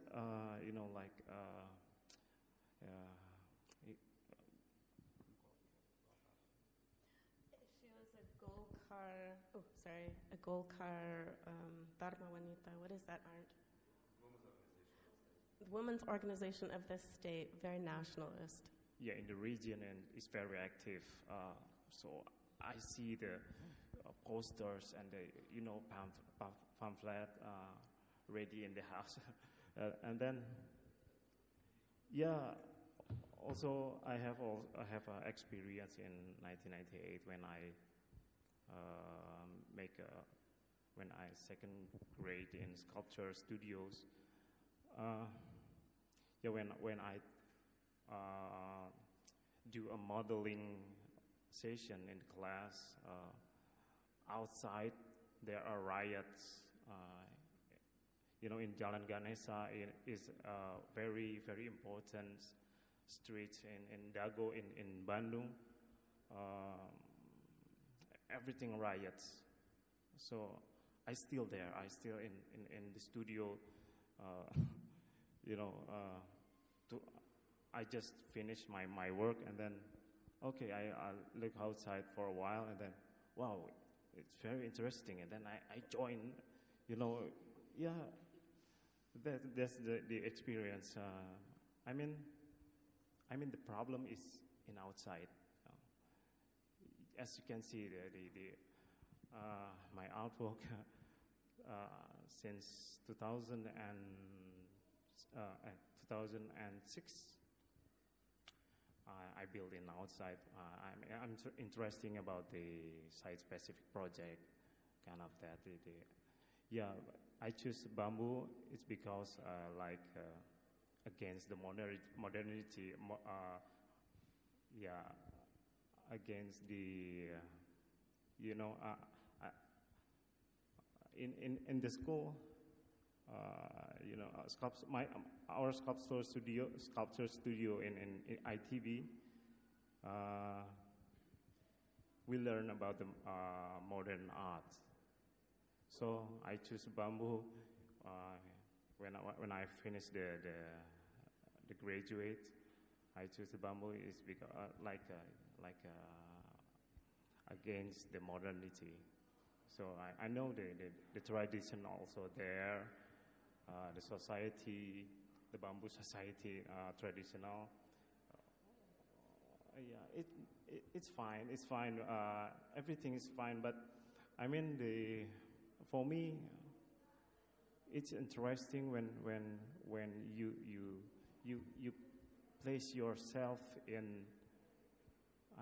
a Golkar Dharma Wanita. What is that art? Women's organization of the state, very nationalist. Yeah, in the region, and it's very active. So I see the posters and the pamphlet ready in the house, and then also I have experience in 1998 when I when I second grade in sculpture studios. When I do a modeling session in class, outside there are riots. In Jalan Ganesa is a very, very important street in Dago in Bandung. Everything riots. So I still there. I still in the studio. I just finished my work, and then I look outside for a while, and then wow, it's very interesting, and then I join. That's the experience. I mean the problem is in outside. As you can see, my artwork since 2006, I build in outside. I'm interesting about the site-specific project, kind of that. I choose bamboo. It's because against the modernity. Against the in the school, our sculpture studio in ITB, we learn about the modern art. So I choose bamboo when I finish the graduate. I choose the bamboo is because against the modernity. So I know the tradition also there, the society, the bamboo society, traditional. It's fine. It's fine. Everything is fine. But I mean, for me, it's interesting when you place yourself in.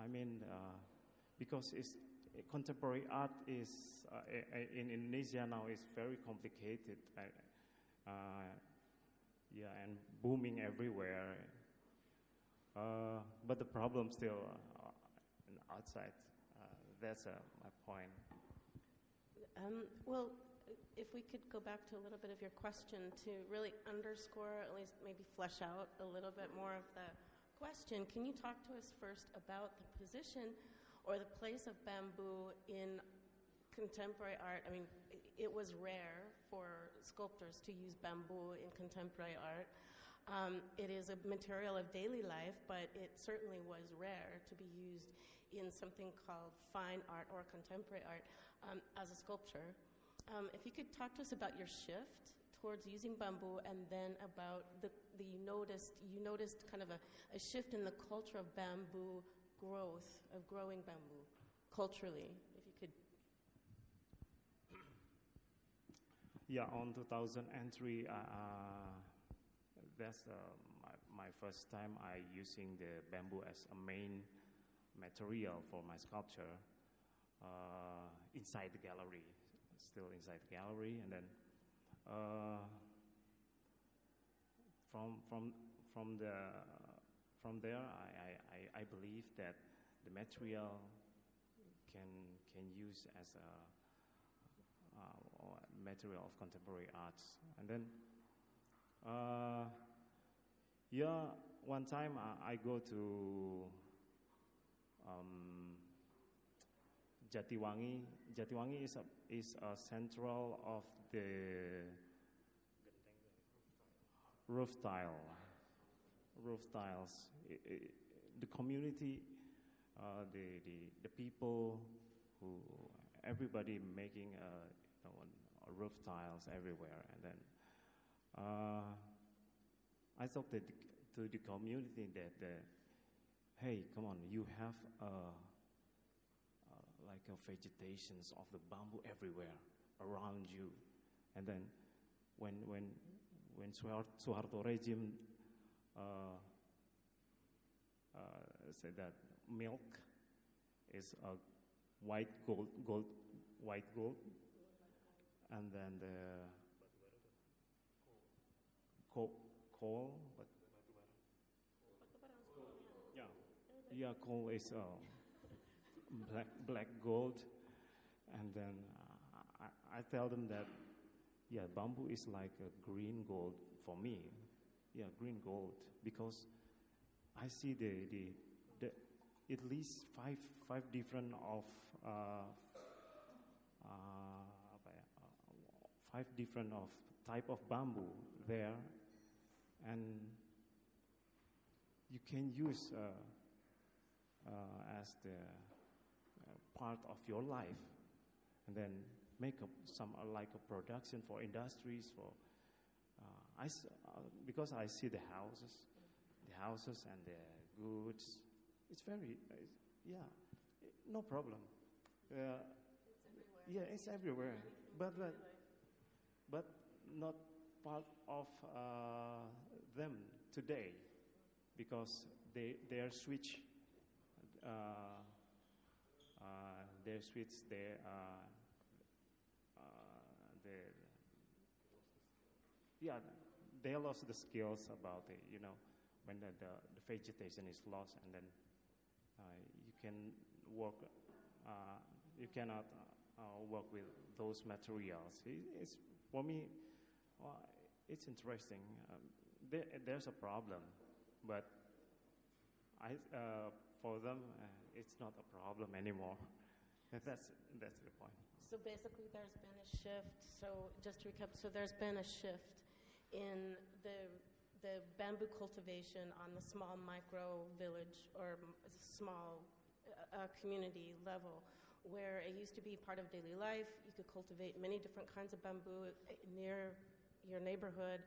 I mean, because contemporary art is in Indonesia now is very complicated. And booming everywhere. But the problem still outside. That's my point. Well, if we could go back to a little bit of your question to really underscore, at least maybe flesh out a little bit more of the question, can you talk to us first about the position or the place of bamboo in contemporary art? I mean, it was rare for sculptors to use bamboo in contemporary art. It is a material of daily life, but it certainly was rare to be used in something called fine art or contemporary art as a sculpture. If you could talk to us about your shift towards using bamboo, and then about you noticed kind of a shift in the culture of bamboo growth, of growing bamboo culturally, if you could. Yeah, on 2003, that's my first time I using the bamboo as a main material for my sculpture inside the gallery, still inside the gallery, and then from there I believe that the material can use as a material of contemporary arts. And then one time I go to Jatiwangi. Jatiwangi is a central of the roof tiles. The community, the people everybody making roof tiles everywhere, and then I thought that to the community that hey, come on, you have like vegetations of the bamboo everywhere around you, and then when Suharto regime said that milk is a white gold, and then the coal, but coal is black gold, and then I tell them that bamboo is like a green gold for me, green gold, because I see the at least five different of type of bamboo there, and you can use as the part of your life, and then make some like a production for industries, for because I see the houses and the goods. It's very no problem. It's everywhere, but not part of them today, because they are switch. They lost the skills about it, when the vegetation is lost, and then you can work. You cannot work with those materials. It's for me. It's interesting. There's a problem, but for them, it's not a problem anymore. That's the point. So basically, there's been a shift. So just to recap, there's been a shift in the bamboo cultivation on the small micro village or small community level, where it used to be part of daily life. You could cultivate many different kinds of bamboo near your neighborhood.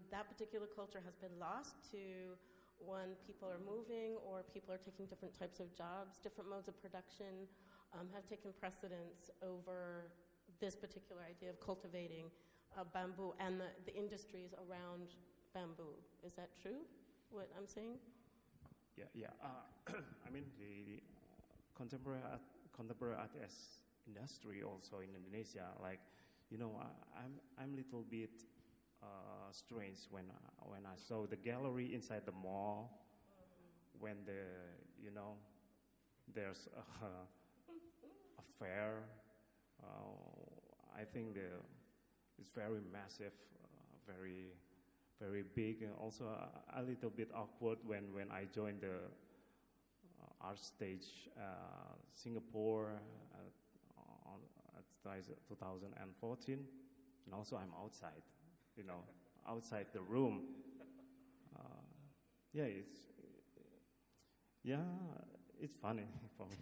That particular culture has been lost to when people are moving or people are taking different types of jobs, different modes of production, have taken precedence over this particular idea of cultivating bamboo and the industries around bamboo. Is that true, what I'm saying? Yeah. I mean, the contemporary art as industry also in Indonesia, like, I'm a little bit strange when I saw the gallery inside the mall, when there's a fair. I think it's very massive, very, very big, and also a little bit awkward when I joined the art stage Singapore at 2014, and also I'm outside, outside the room. It's funny for me.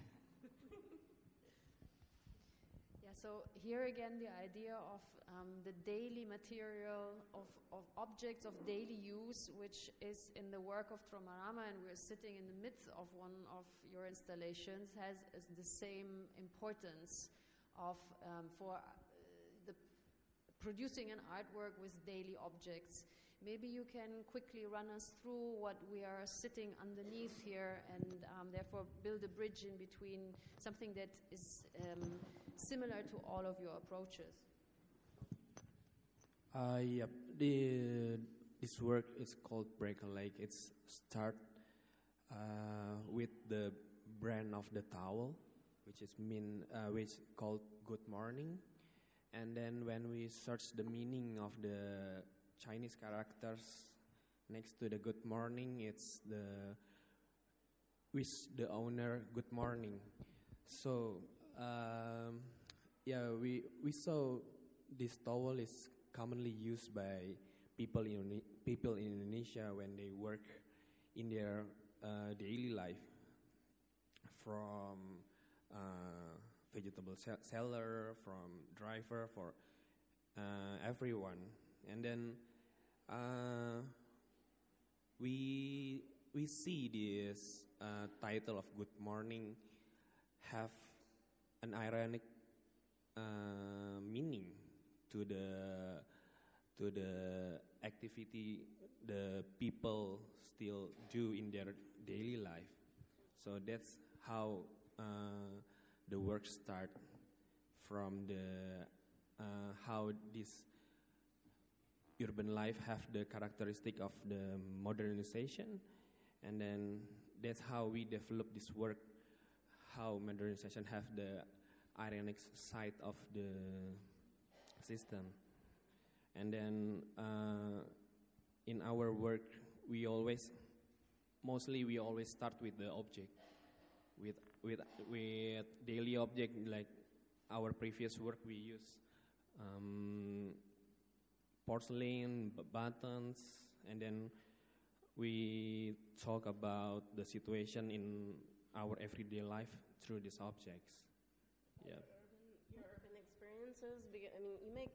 So here again, the idea of the daily material, of objects of daily use, which is in the work of Tromarama, and we're sitting in the midst of one of your installations, has the same importance of for the producing an artwork with daily objects. Maybe you can quickly run us through what we are sitting underneath here, and therefore build a bridge in between something that is similar to all of your approaches. Yep. This work is called Break a Leg. It's start with the brand of the towel, which called Good Morning, and then when we search the meaning of the Chinese characters next to the Good Morning, it's the wish the owner good morning. So we saw this towel is commonly used by people in Indonesia when they work in their daily life, from vegetable seller, from driver, for everyone. And then we see this title of Good Morning have an ironic meaning to the activity the people still do in their daily life. So that's how the work start, from the how this urban life have the characteristic of the modernization, and then that's how we develop this work, how modernization have the ironic side of the system. And then in our work, we always start with the object, with daily object. Like our previous work, we use porcelain, buttons, and then we talk about the situation in our everyday life through these objects. Yeah. Your urban experiences. I mean, you make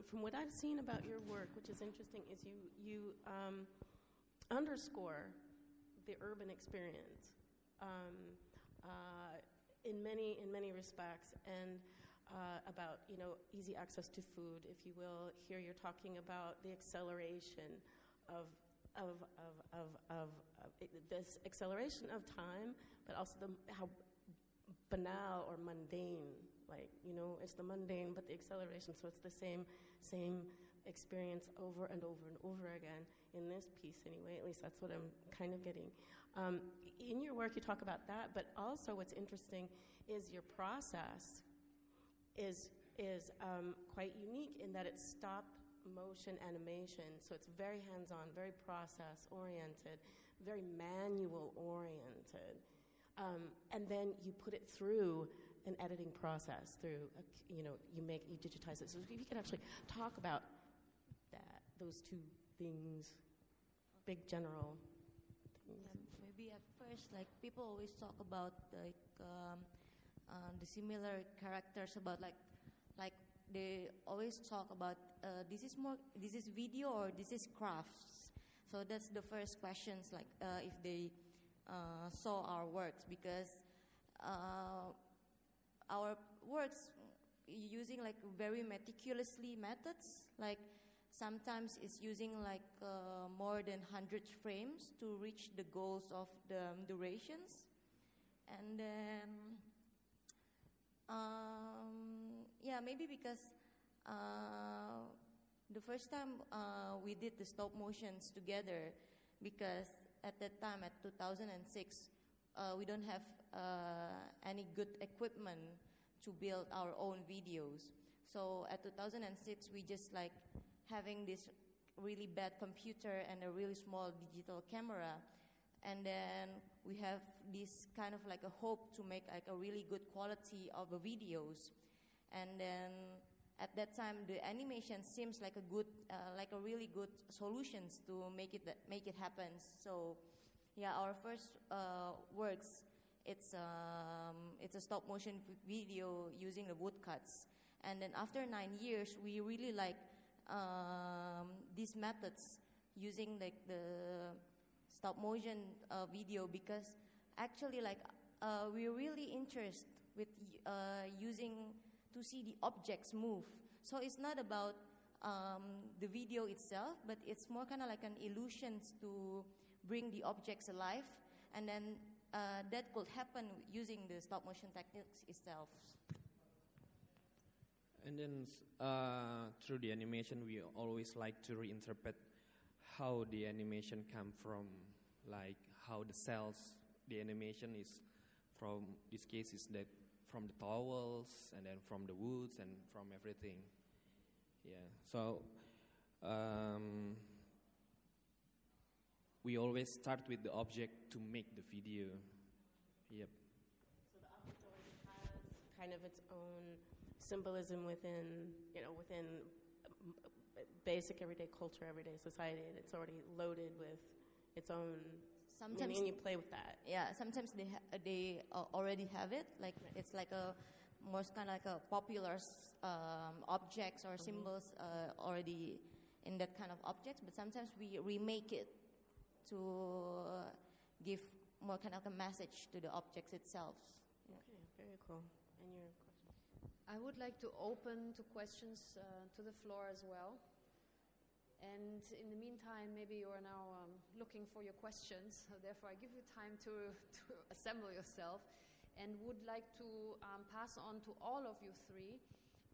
from what I've seen about your work, which is interesting, is you underscore the urban experience in many respects, and about easy access to food, if you will. Here you're talking about the acceleration of this acceleration of time, but also how banal or mundane, it's the mundane, but the acceleration. So it's the same experience over and over and over again in this piece, anyway. At least that's what I'm kind of getting. In your work, you talk about that, but also what's interesting is your process is quite unique in that it's stop motion animation. So it's very hands-on, very process-oriented, very manual-oriented. And then you put it through an editing process, through, you digitize it. So if you could actually talk about those two things, big general things. Maybe at first, people always talk about the similar characters, about like they always talk about this is video or this is crafts. So that's the first questions, if they saw our works, because our works using like very meticulously methods, like sometimes it's using like more than 100 frames to reach the goals of the durations. And then, yeah, maybe because the first time we did the stop motions together, because at that time, at 2006, we don't have any good equipment to build our own videos. So at 2006, we just like having this really bad computer and a really small digital camera. And then we have this kind of like a hope to make like a really good quality of the videos. And then at that time, the animation seems like a good, like a really good solutions to make it happen. So, yeah, our first works, it's a stop motion video using the woodcuts. And then after 9 years, we really like these methods using like the stop motion video, because actually like we're really interested with using to see the objects move. So it's not about the video itself, but it's more kind of like an illusion to bring the objects alive, and then that could happen using the stop motion techniques itself. And then through the animation, we always like to reinterpret how the animation come from, like how the cells, the animation is from, this case is that from the towels and then from the woods and from everything. Yeah, so we always start with the object to make the video. Yep. So the object already has kind of its own symbolism within, within basic everyday culture, everyday society, and it's already loaded with its own meaning, and you play with that. Yeah, sometimes they already have it, like it's like a more kind of like a popular objects or symbols already in that kind of objects, but sometimes we remake it to give more kind of a message to the objects itself. Yeah. Okay, very cool. And your question? I would like to open to questions to the floor as well. And in the meantime, maybe you are now looking for your questions. So therefore, I give you time to assemble yourself, and would like to pass on to all of you three,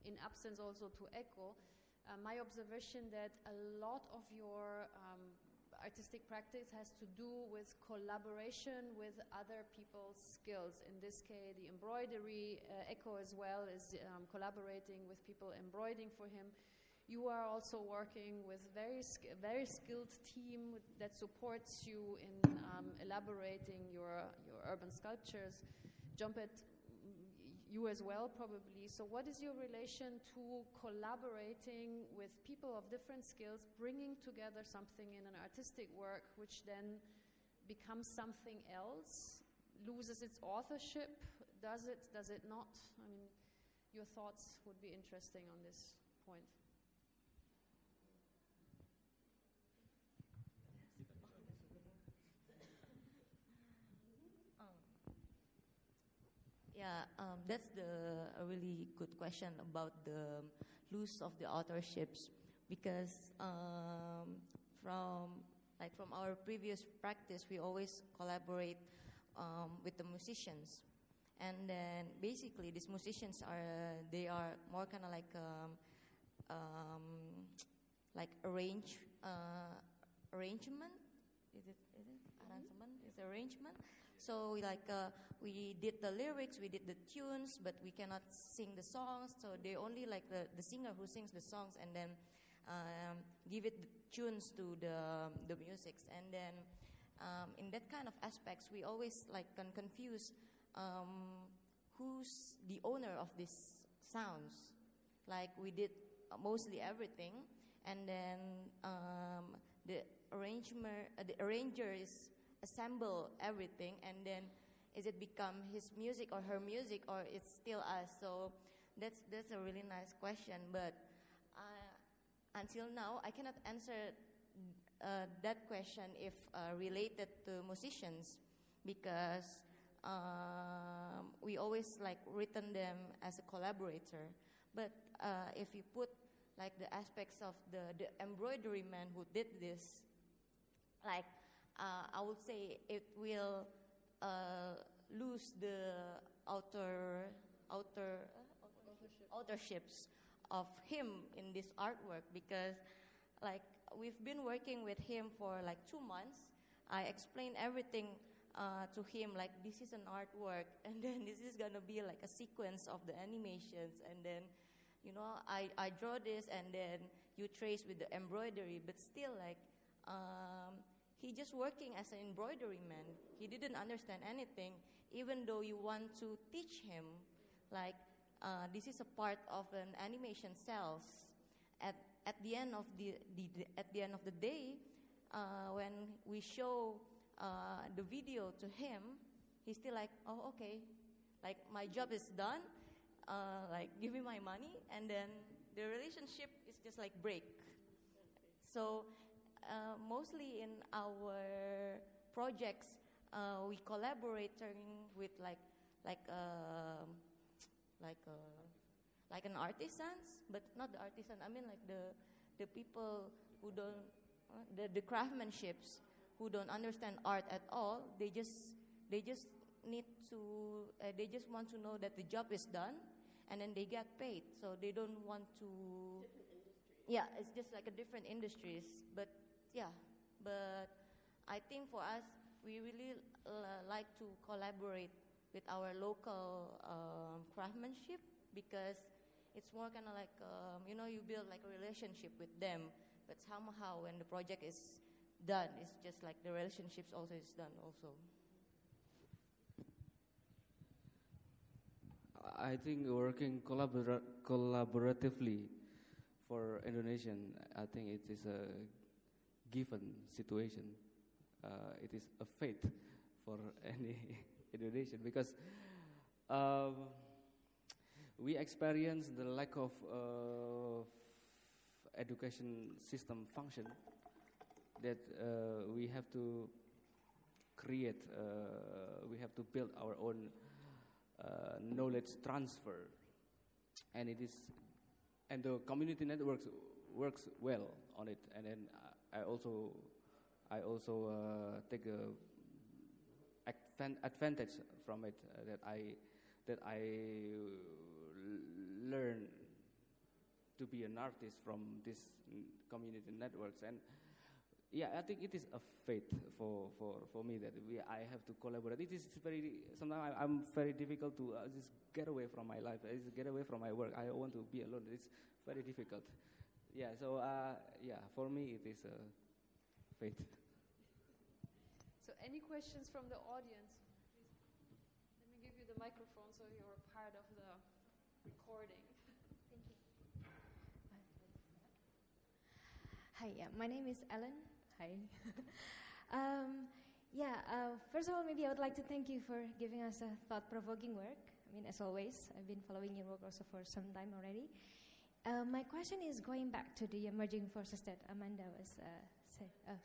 in absence also to Echo, my observation that a lot of your artistic practice has to do with collaboration with other people's skills. In this case, the embroidery, Echo as well is collaborating with people embroidering for him. You are also working with very skilled team that supports you in elaborating your urban sculptures. Jompet, you as well probably. So what is your relation to collaborating with people of different skills, bringing together something in an artistic work which then becomes something else, loses its authorship? Does it not? I mean, your thoughts would be interesting on this point. Yeah, that's a really good question about the loss of the authorships, because from our previous practice, we always collaborate with the musicians, and then basically these musicians are more kind of like arrangement. Is it arrangement? Is arrangement. So we did the lyrics, we did the tunes, but we cannot sing the songs. So they only like the singer who sings the songs, and then give it the tunes to the musics. And then in that kind of aspects, we always can confuse who's the owner of these sounds. Like we did mostly everything, and then the arranger is assemble everything, and then is it become his music or her music, or it's still us? So that's a really nice question, but until now I cannot answer that question if related to musicians, because we always like written them as a collaborator. But if you put like the aspects of the embroidery man who did this, like I would say it will lose the authorships of him in this artwork, because like we've been working with him for like 2 months. I explained everything to him, like this is an artwork, and then this is gonna be like a sequence of the animations, and then I draw this, and then you trace with the embroidery. But still, like he just working as an embroidery man. He didn't understand anything, even though you want to teach him, like this is a part of an animation cells. At the end of the day, when we show the video to him, he's still like, oh, okay, like my job is done, like give me my money, and then the relationship is just like break. So mostly in our projects, we collaborating with like an artisans, but not the artisan. I mean like the people who don't the craftsmanships who don't understand art at all. They just need to they just want to know that the job is done, and then they get paid. So they don't want to. Yeah, it's just like a different industries. But I think for us, we really like to collaborate with our local craftsmanship, because it's more kind of like you build like a relationship with them. But somehow when the project is done, it's just like the relationships also is done also. I think working collaboratively for Indonesian, I think it is a given situation. It is a fate for any Indonesian, because we experience the lack of education system function, that we have to create, we have to build our own knowledge transfer, and the community networks works well on it. And then I also take advantage from it, that I learn to be an artist from these community networks. And yeah, I think it is a fate for me that I have to collaborate. It is sometimes I'm very difficult to just get away from my life, just get away from my work. I want to be alone. It's very difficult. Yeah, so for me it is a fate. So any questions from the audience? Please. Let me give you the microphone so you're part of the recording. Thank you. Hi, my name is Ellen. Hi. First of all, maybe I would like to thank you for giving us a thought-provoking work. I mean, as always, I've been following your work also for some time already. My question is going back to the emerging forces that Amanda was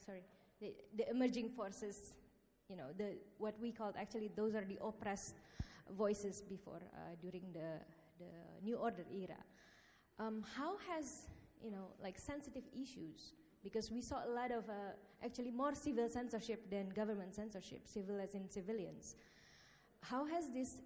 saying. The emerging forces, what we called, actually, those are the oppressed voices before, during the New Order era. How has, sensitive issues, because we saw a lot of, actually more civil censorship than government censorship, civil as in civilians. How has this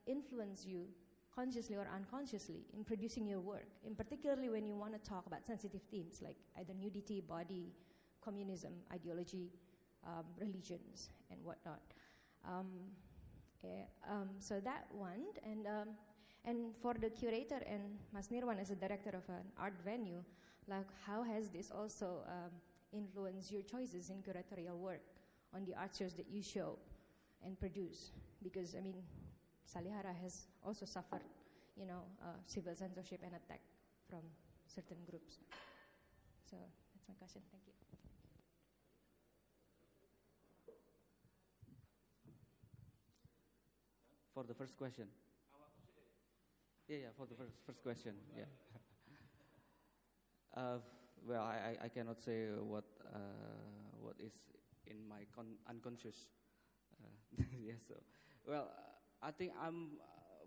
influenced you, consciously or unconsciously, in producing your work, and particularly when you want to talk about sensitive themes like either nudity, body, communism, ideology, religions, and whatnot? So that one, and for the curator and Mas Nirwan as a director of an art venue, like how has this also influenced your choices in curatorial work on the art shows that you show and produce? Because I mean, Salihara has also suffered, civil censorship and attack from certain groups. So that's my question. Thank you. For the first question. Yeah, for the first question, yeah. Well, I cannot say what is in my unconscious Yes. So, well, I think I'm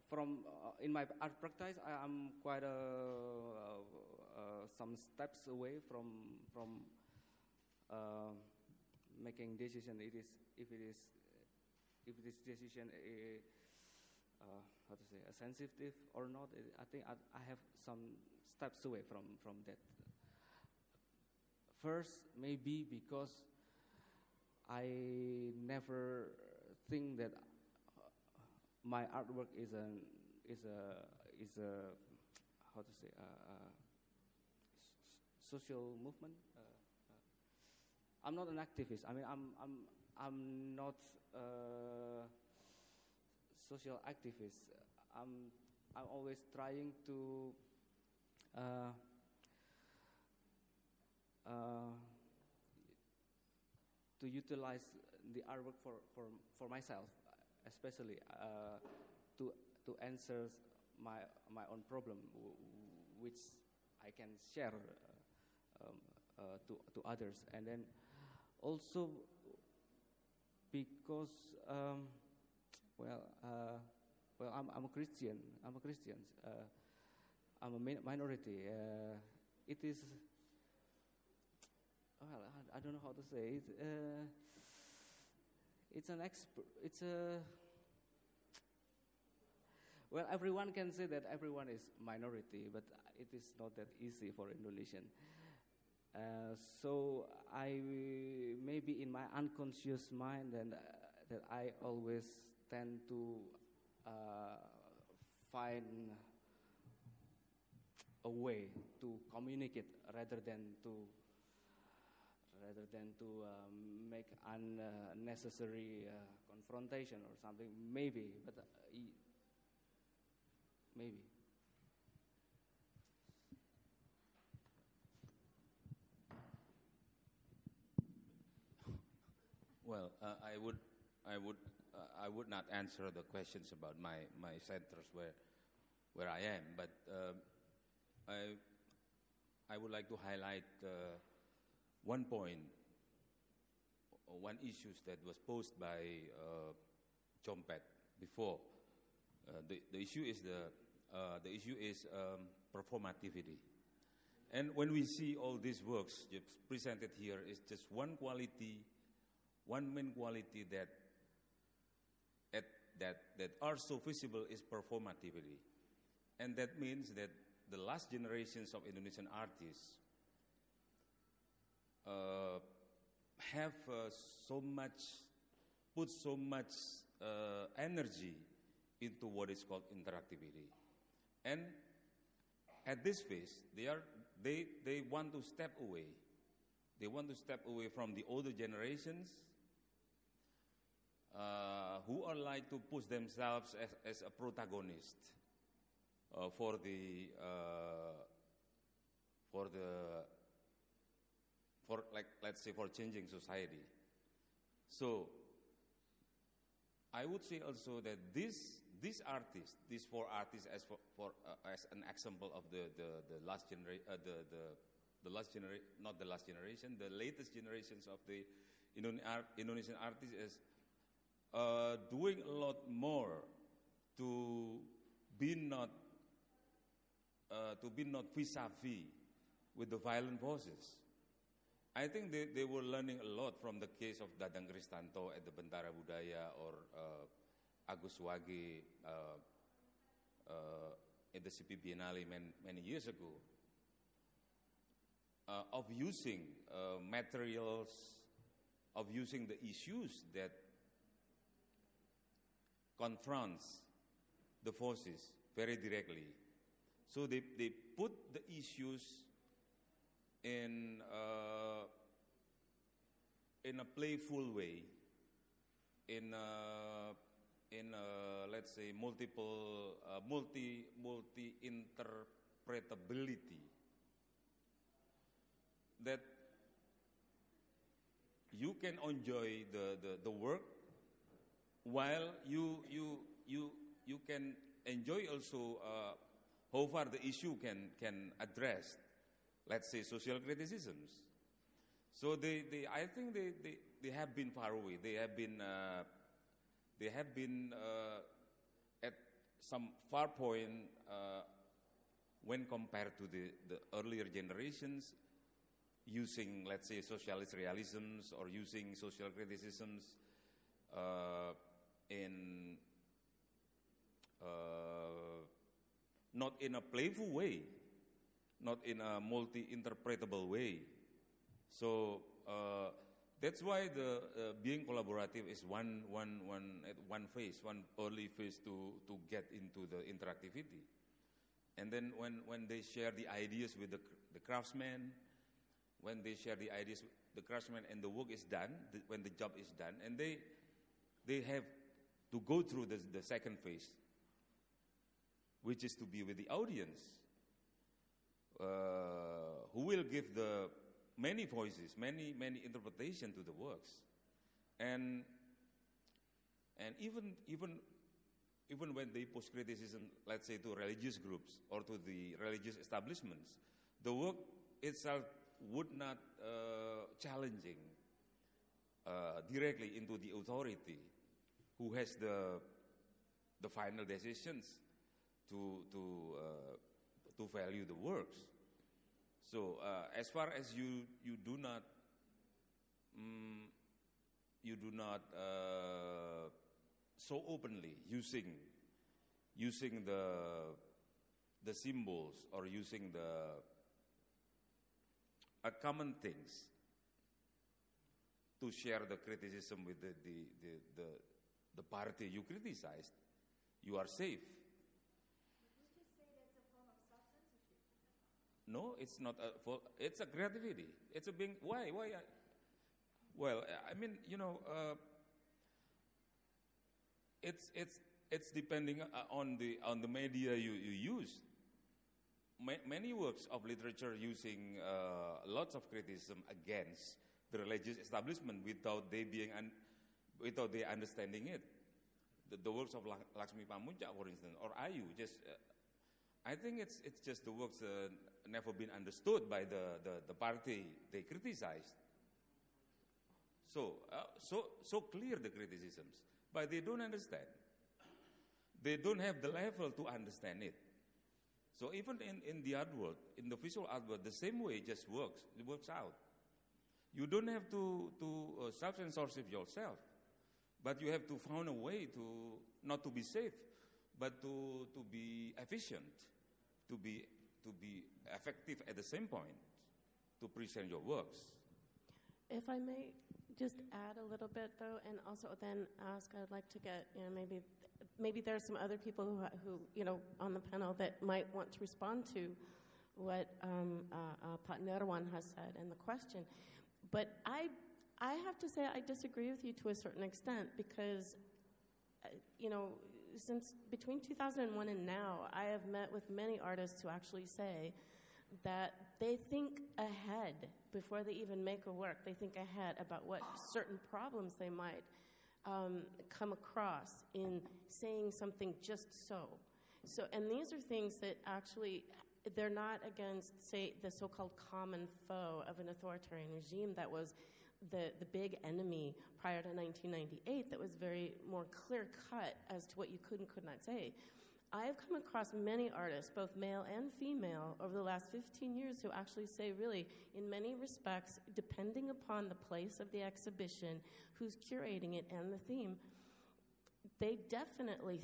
from in my art practice. I'm quite some steps away from making decision. If this decision is how to say sensitive or not. I think I have some steps away from that. First, maybe because I never think that my artwork is a how to say social movement. I'm not an activist. I mean, I'm not social activist. I'm always trying to utilize the artwork for myself, especially to answer my own problem, which I can share to others, and then also because I'm a Christian. I'm a minority. It is. Well, I don't know how to say it. It's a. Well, everyone can say that everyone is minority, but it is not that easy for Indonesian. So I maybe in my unconscious mind that I always tend to find a way to communicate rather than to make unnecessary confrontation or something. Maybe, but maybe. Well, I would not answer the questions about my centers where I am, but I would like to highlight one point, one issue that was posed by Jompet before. The issue is performativity, and when we see all these works presented here, is just one main quality that are so visible is performativity, and that means that the last generations of Indonesian artists have put so much energy into what is called interactivity, and at this phase they want to step away. They want to step away from the older generations who are like to push themselves as a protagonist for let's say for changing society. So I would say also that these artists, these four artists, as an example of the last generation, the latest generations of the Indonesian artists is doing a lot more to be not vis-a-vis with the violent forces. I think they were learning a lot from the case of Dadang Kristanto at the Bentara Budaya or Agus Wage at the CP Biennale many years ago, of using materials, of using the issues that confronts the forces very directly. So they put the issues in a playful way, in let's say multi-interpretability, that you can enjoy the work while you can enjoy also how far the issue can address, let's say, social criticisms. So I think they have been far away. They have been they have been at some far point when compared to the earlier generations, using, let's say, socialist realisms or using social criticisms in not in a playful way, not in a multi-interpretable way. So that's why the being collaborative is one phase, one early phase to get into the interactivity. And then when they share the ideas with the craftsmen, when they share the ideas with the craftsmen and the work is done, when the job is done, and they have to go through the second phase, which is to be with the audience, who will give the many voices, many interpretations to the works, and even when they post criticism, let's say, to religious groups or to the religious establishments, the work itself would not challenging directly into the authority who has the final decisions to value the works. So as far as you do not so openly using the symbols or using the common things to share the criticism with the party you criticized, you are safe. Would you say that's a form of self-censorship? No, it's not. It's a creativity. It's a being. Why? Well, I mean, it's depending on the media you use. Many works of literature using lots of criticism against the religious establishment without they understanding it. The works of Laksmi Pamuja, for instance, or Ayu, I think it's just the works never been understood by the party they criticized. So clear the criticisms, but they don't understand. They don't have the level to understand it. So even in the art world, in the visual art world, the same way just works. It works out. You don't have to self-censorship yourself, but you have to find a way to not to be safe, but to be efficient, to be effective at the same point, to present your works. If I may just add a little bit, though, and also then ask, I'd like to get, maybe there are some other people who on the panel that might want to respond to what Pak Nirwan has said and the question. But I have to say I disagree with you to a certain extent because, since between 2001 and now, I have met with many artists who actually say that they think ahead before they even make a work. They think ahead about what certain problems they might come across in saying something just so. And these are things that actually, they're not against, say, the so-called common foe of an authoritarian regime that was the big enemy prior to 1998 that was very more clear-cut as to what you could and could not say. I have come across many artists, both male and female, over the last 15 years who actually say, really, in many respects, depending upon the place of the exhibition, who's curating it, and the theme, they definitely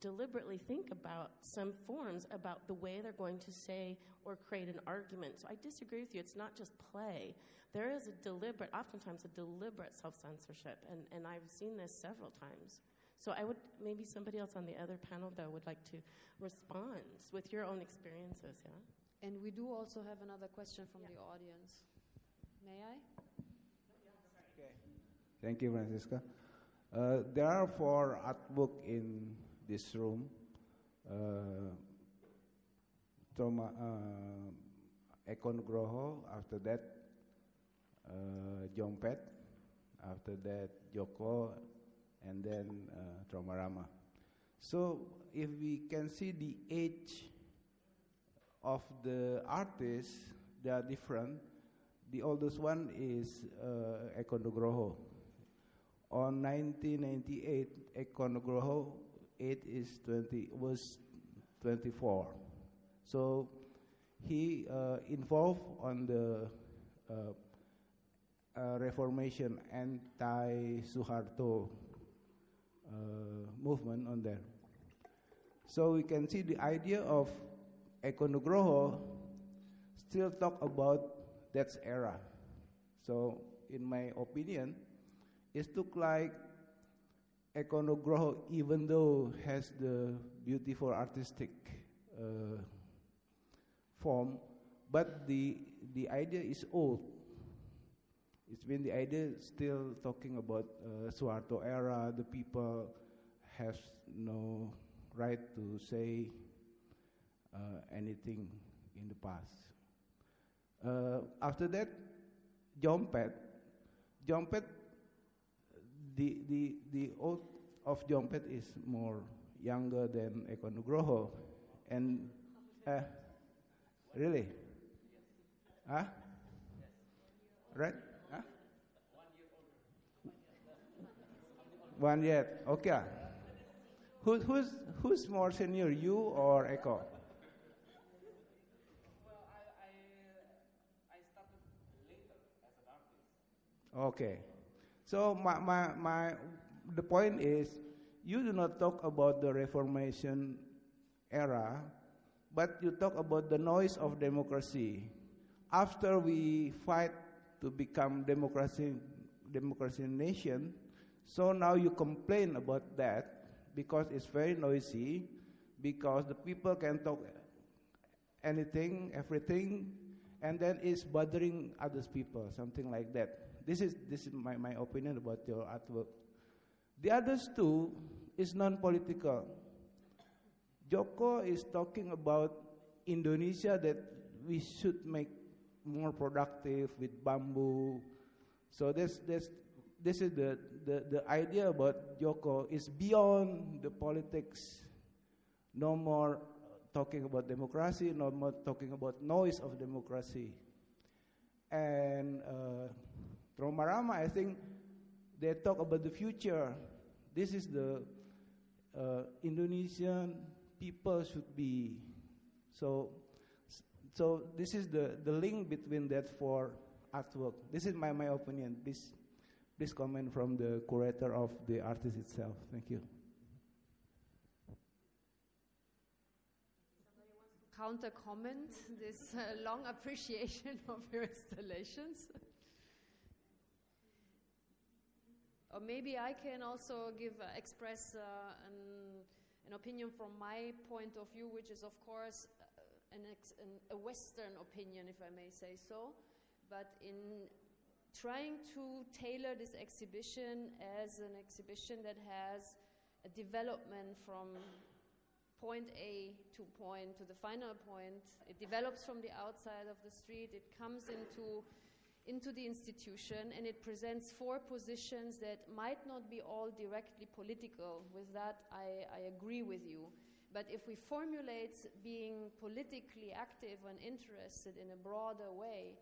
deliberately think about some forms about the way they're going to say or create an argument. So I disagree with you. It's not just play. There is oftentimes a deliberate self-censorship, and I've seen this several times. So maybe somebody else on the other panel, though, would like to respond with your own experiences, yeah? And we do also have another question from the audience. May I? Okay. Thank you, Franziska. There are 4 artworks in this room. Ekon Groho, after that, Jompet, after that, Joko, and then Tromarama. So if we can see the age of the artists, they are different. The oldest one is Ekon Nugroho. on 1998, Eko Nugroho was 24. So he involved on the Reformation anti-Suharto movement on there. So we can see the idea of Eko Nugroho still talk about that era. So in my opinion, it look like Eko Nugroho, even though has the beautiful artistic form, but the idea is old. It's been the idea still talking about Suharto era. The people has no right to say anything in the past. After that, Jompet, the old of Jompet is more younger than Eko Nugroho, and really, huh? Right? Huh? 1 year. Okay. Who's more senior, you or Eko? Okay, so the point is, you do not talk about the Reformation era, but you talk about the noise of democracy. After we fight to become democracy nation, so now you complain about that because it's very noisy, because the people can talk anything, everything, and then it's bothering other people, something like that. This is my opinion about your artwork. The others two is non-political. Joko is talking about Indonesia that we should make more productive with bamboo. So this is the idea about Joko is beyond the politics. No more talking about democracy, no more talking about noise of democracy. And Tromarama, I think they talk about the future. This is the Indonesian people should be. So this is the link between that four artwork. This is my opinion. Please comment from the curator of the artist itself. Thank you. Counter comment this long appreciation of your installations. Or maybe I can also express an opinion from my point of view, which is of course a Western opinion, if I may say so. But in trying to tailor this exhibition as an exhibition that has a development from point A to the final point, it develops from the outside of the street, it comes into the institution, and it presents four positions that might not be all directly political. With that, I agree with you. But if we formulate being politically active and interested in a broader way,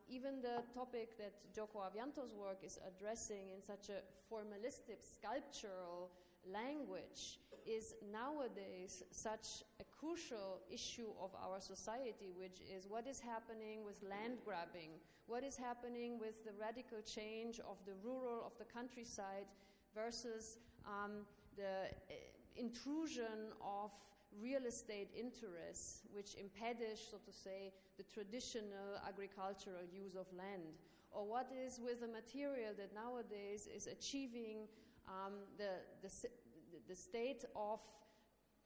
even the topic that Joko Avianto's work is addressing in such a formalistic, sculptural language is nowadays such a crucial issue of our society, which is what is happening with land grabbing, what is happening with the radical change of the rural, of the countryside, versus the intrusion of real estate interests, which impede, so to say, the traditional agricultural use of land. Or what is with the material that nowadays is achieving the state of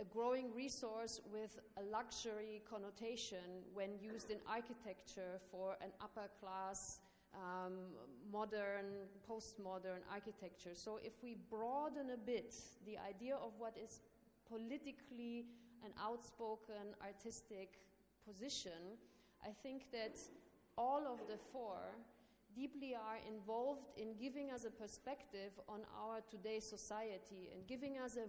a growing resource with a luxury connotation when used in architecture for an upper class, modern, postmodern architecture. So if we broaden a bit the idea of what is politically an outspoken artistic position, I think that all of the four deeply are involved in giving us a perspective on our today's society and giving us a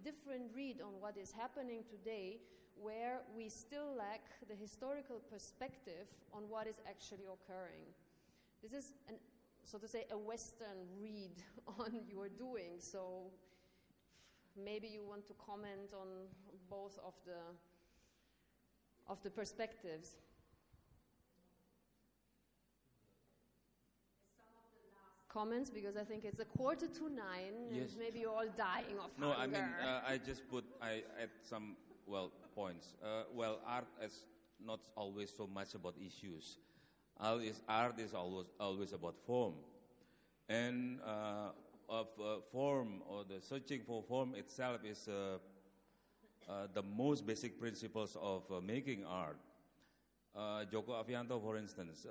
different read on what is happening today, where we still lack the historical perspective on what is actually occurring. This is so to say, a Western read on your doing. So maybe you want to comment on both of the perspectives. Comments, because I think it's 8:45, Yes. and maybe you're all dying of No, hunger. I mean, I add some, points. Art is not always so much about issues. Art is always about form. And form, or the searching for form itself, is the most basic principles of making art. Joko Avianto, for instance,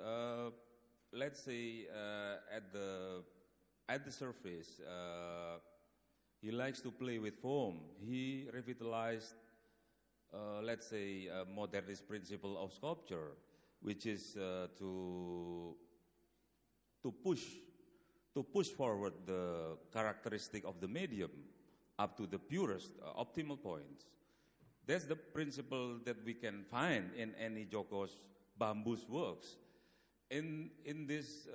let's say at the surface, he likes to play with form. He revitalized, let's say, a modernist principle of sculpture, which is to push forward the characteristic of the medium up to the purest, optimal points. That's the principle that we can find in any Joko's bamboo's works. In this,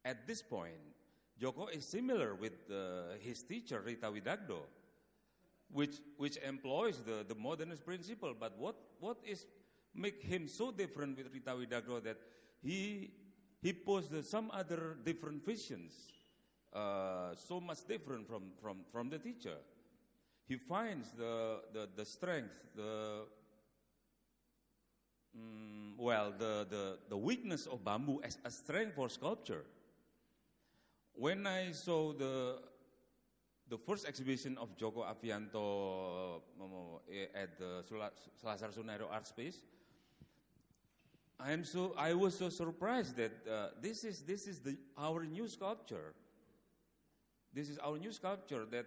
at this point, Joko is similar with his teacher Rita Widagdo, which employs the modernist principle. But what is make him so different with Rita Widagdo, that he posed some other different visions, so much different from the teacher. He finds the strength, the weakness of bamboo as a strength for sculpture. When I saw the first exhibition of Joko Avianto at the Selasar Sunairo Art Space, I was so surprised that this is our new sculpture. This is our new sculpture that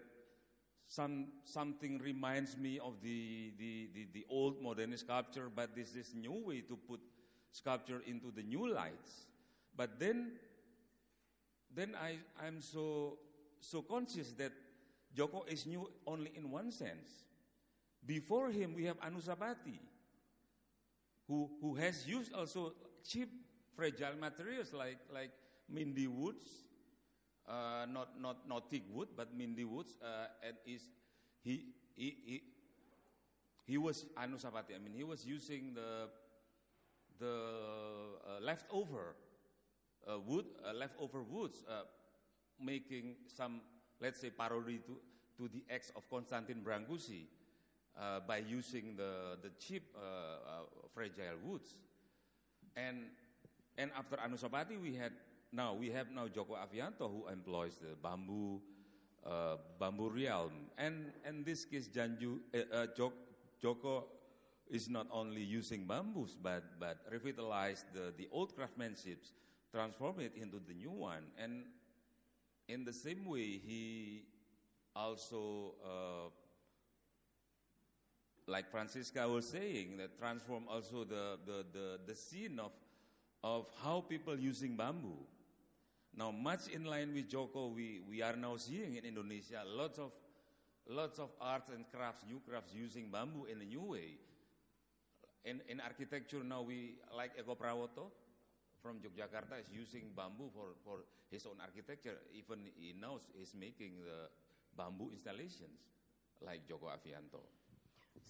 something reminds me of the old modernist sculpture, but this is new way to put sculpture into the new lights. But then I'm so conscious that Joko is new only in one sense. Before him, we have Anusapati, who has used also cheap, fragile materials like Mindy woods, not thick wood, but Mindy woods, and he was Anusapati. I mean, he was using the leftover woods, making some, let's say, parody to the acts of Konstantin Brancusi, by using the cheap, fragile woods. And after Anusapati, we have now Joko Avianto, who employs the bamboo realm. And in this case, Joko is not only using bamboos, but revitalized the old craftsmanship, transform it into the new one. And in the same way, he also, like Franziska was saying, that transform also the scene of how people using bamboo. Now, much in line with Joko, we are now seeing in Indonesia lots of arts and crafts, new crafts using bamboo in a new way. In architecture now, we like Eko Prawoto from Yogyakarta is using bamboo for his own architecture. Even he knows he's making the bamboo installations like Joko Avianto.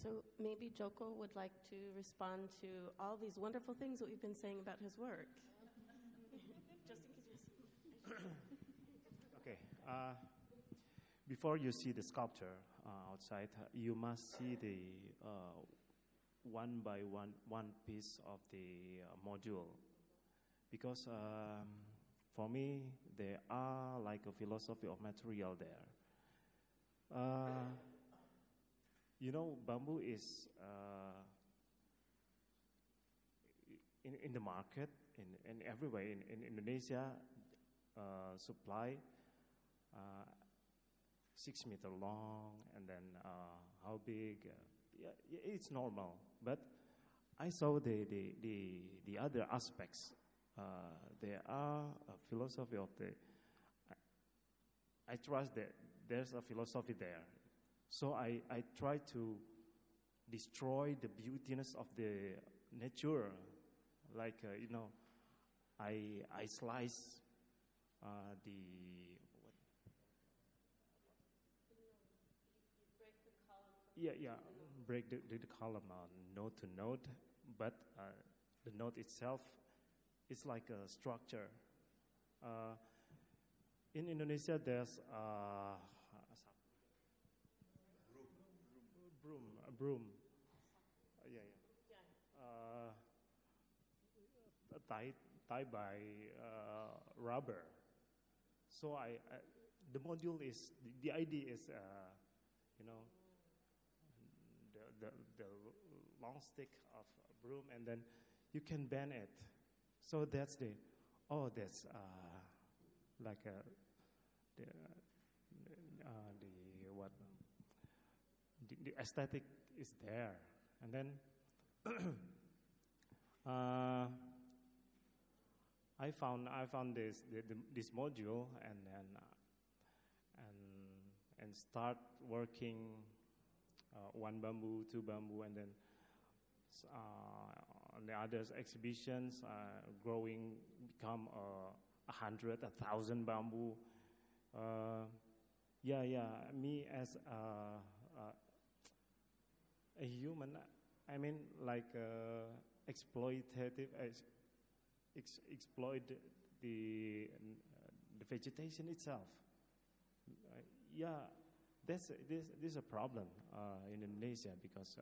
So maybe Joko would like to respond to all these wonderful things that we've been saying about his work. Okay. Before you see the sculpture outside, you must see the one by one piece of the module, because for me there are like a philosophy of material there. Bamboo is in the market, in everywhere in Indonesia, supply 6 meter long, and then how big? It's normal. But I saw the other aspects. There are a philosophy of the. I trust that there's a philosophy there. So I try to destroy the beautiness of the nature, like I slice the break the column note to note, but the note itself is like a structure. In Indonesia, there's a broom. Tied by rubber. So the module is the idea is the long stick of a broom, and then you can bend it. So that's like the aesthetic is there, and then I found this module and start working one bamboo, two bamboo, and then on the other exhibitions growing become 100, 1,000 bamboo. Me as a human, I mean, like exploitative, exploit the vegetation itself. This is a problem in Indonesia, because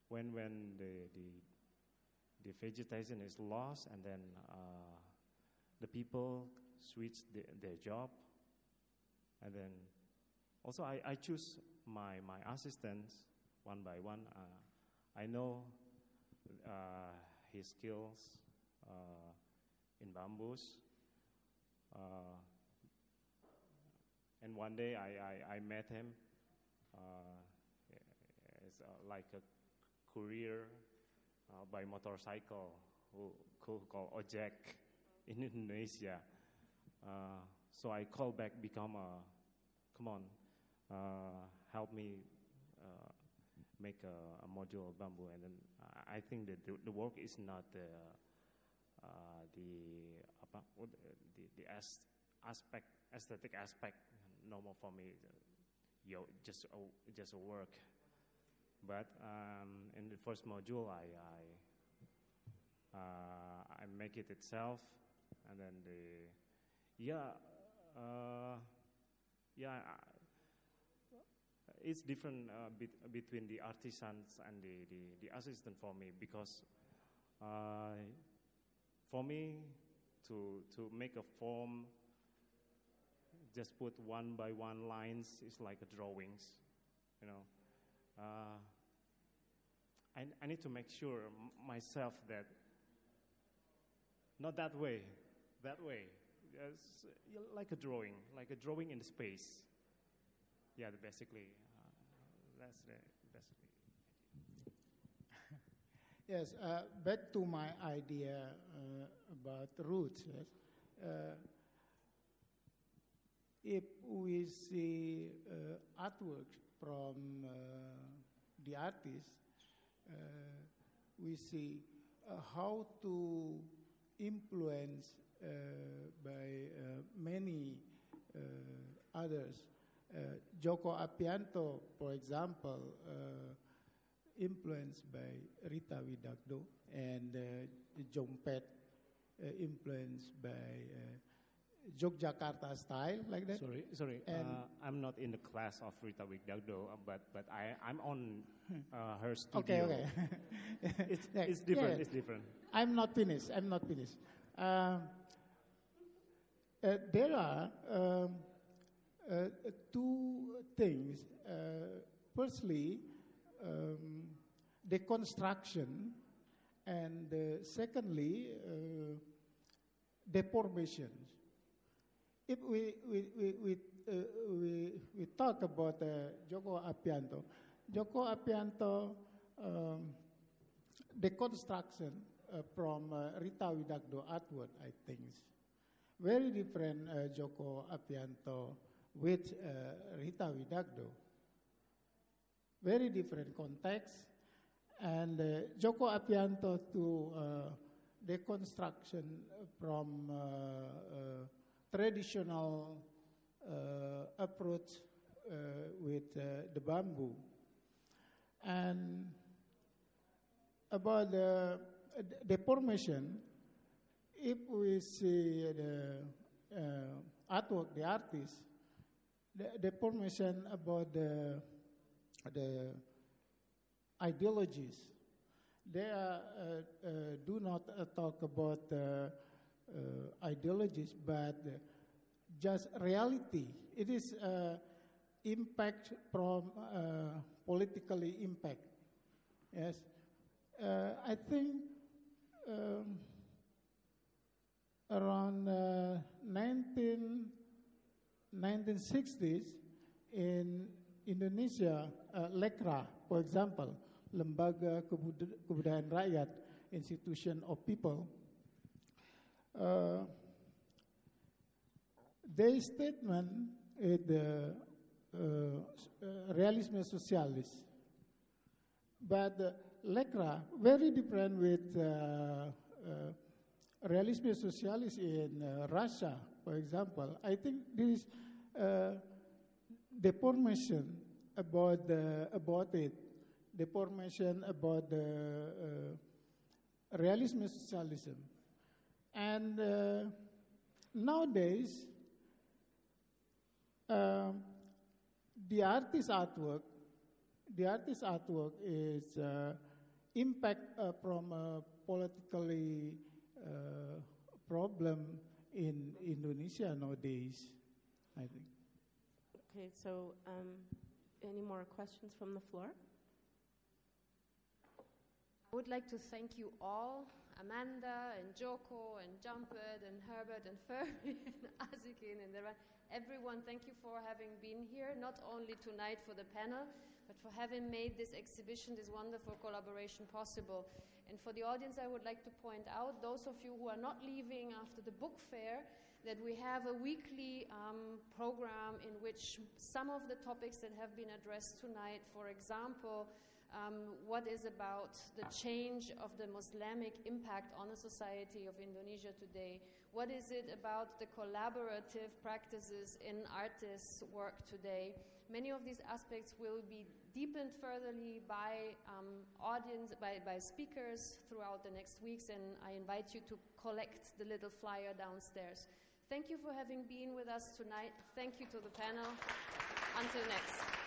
when the vegetation is lost, and then the people switch their job, and then also I choose my assistants one by one. I know his skills in bamboos, and one day I met him. It's like a courier by motorcycle who call ojek in Indonesia. So I call back, come on, help me make a module of bamboo. And then I think that the work is not the aesthetic aspect normal for me. Just a work. But in the first module, I make it itself, and then it's different between the artisans and the assistant for me, because for me to make a form, just put one by one lines is like a drawings, I need to make sure myself that not that way, it's like a drawing in the space. Yeah, basically, that's basically. Yes, back to my idea about roots. Yes, if we see artworks from the artist, we see how to influence by many others. Joko Avianto, for example, influenced by Rita Widagdo, and Jompet influenced by Yogyakarta style, like that. Sorry. I'm not in the class of Rita Widagdo, but I'm on her studio. Okay. It's different. Yeah. It's different. I'm not finished. There are two things. Firstly, deconstruction, and secondly, deformations. If we talk about Joko Avianto, deconstruction from Rita Widagdo artwork, I think, very different. Joko Avianto with Rita Widagdo, very different context, and Joko Avianto to deconstruction from traditional approach with the bamboo. And about the deformation, if we see the artwork, the artist, the deformation about the ideologies, they do not talk about ideologies, but just reality. It is impact from politically impact. Yes, I think around 1960s in Indonesia, LEKRA, for example, Lembaga Kebudayaan Rakyat, Institution of People, their statement is the realisme socialis. But LEKRA, very different with realisme socialis in Russia, for example. I think this deformation about it, deformation about the realisme socialism. And nowadays, the artist artwork is impact from a politically problem in Indonesia nowadays, I think. Okay, so any more questions from the floor? I would like to thank you all, Amanda and Joko and Jompet and Herbert and Febie and Asikin and Nirwan. Everyone, thank you for having been here, not only tonight for the panel, but for having made this exhibition, this wonderful collaboration possible. And for the audience, I would like to point out, those of you who are not leaving after the book fair, that we have a weekly program in which some of the topics that have been addressed tonight, for example, what is about the change of the Muslimic impact on the society of Indonesia today? What is it about the collaborative practices in artists' work today? Many of these aspects will be deepened furtherly by by speakers throughout the next weeks, and I invite you to collect the little flyer downstairs. Thank you for having been with us tonight. Thank you to the panel. Until next.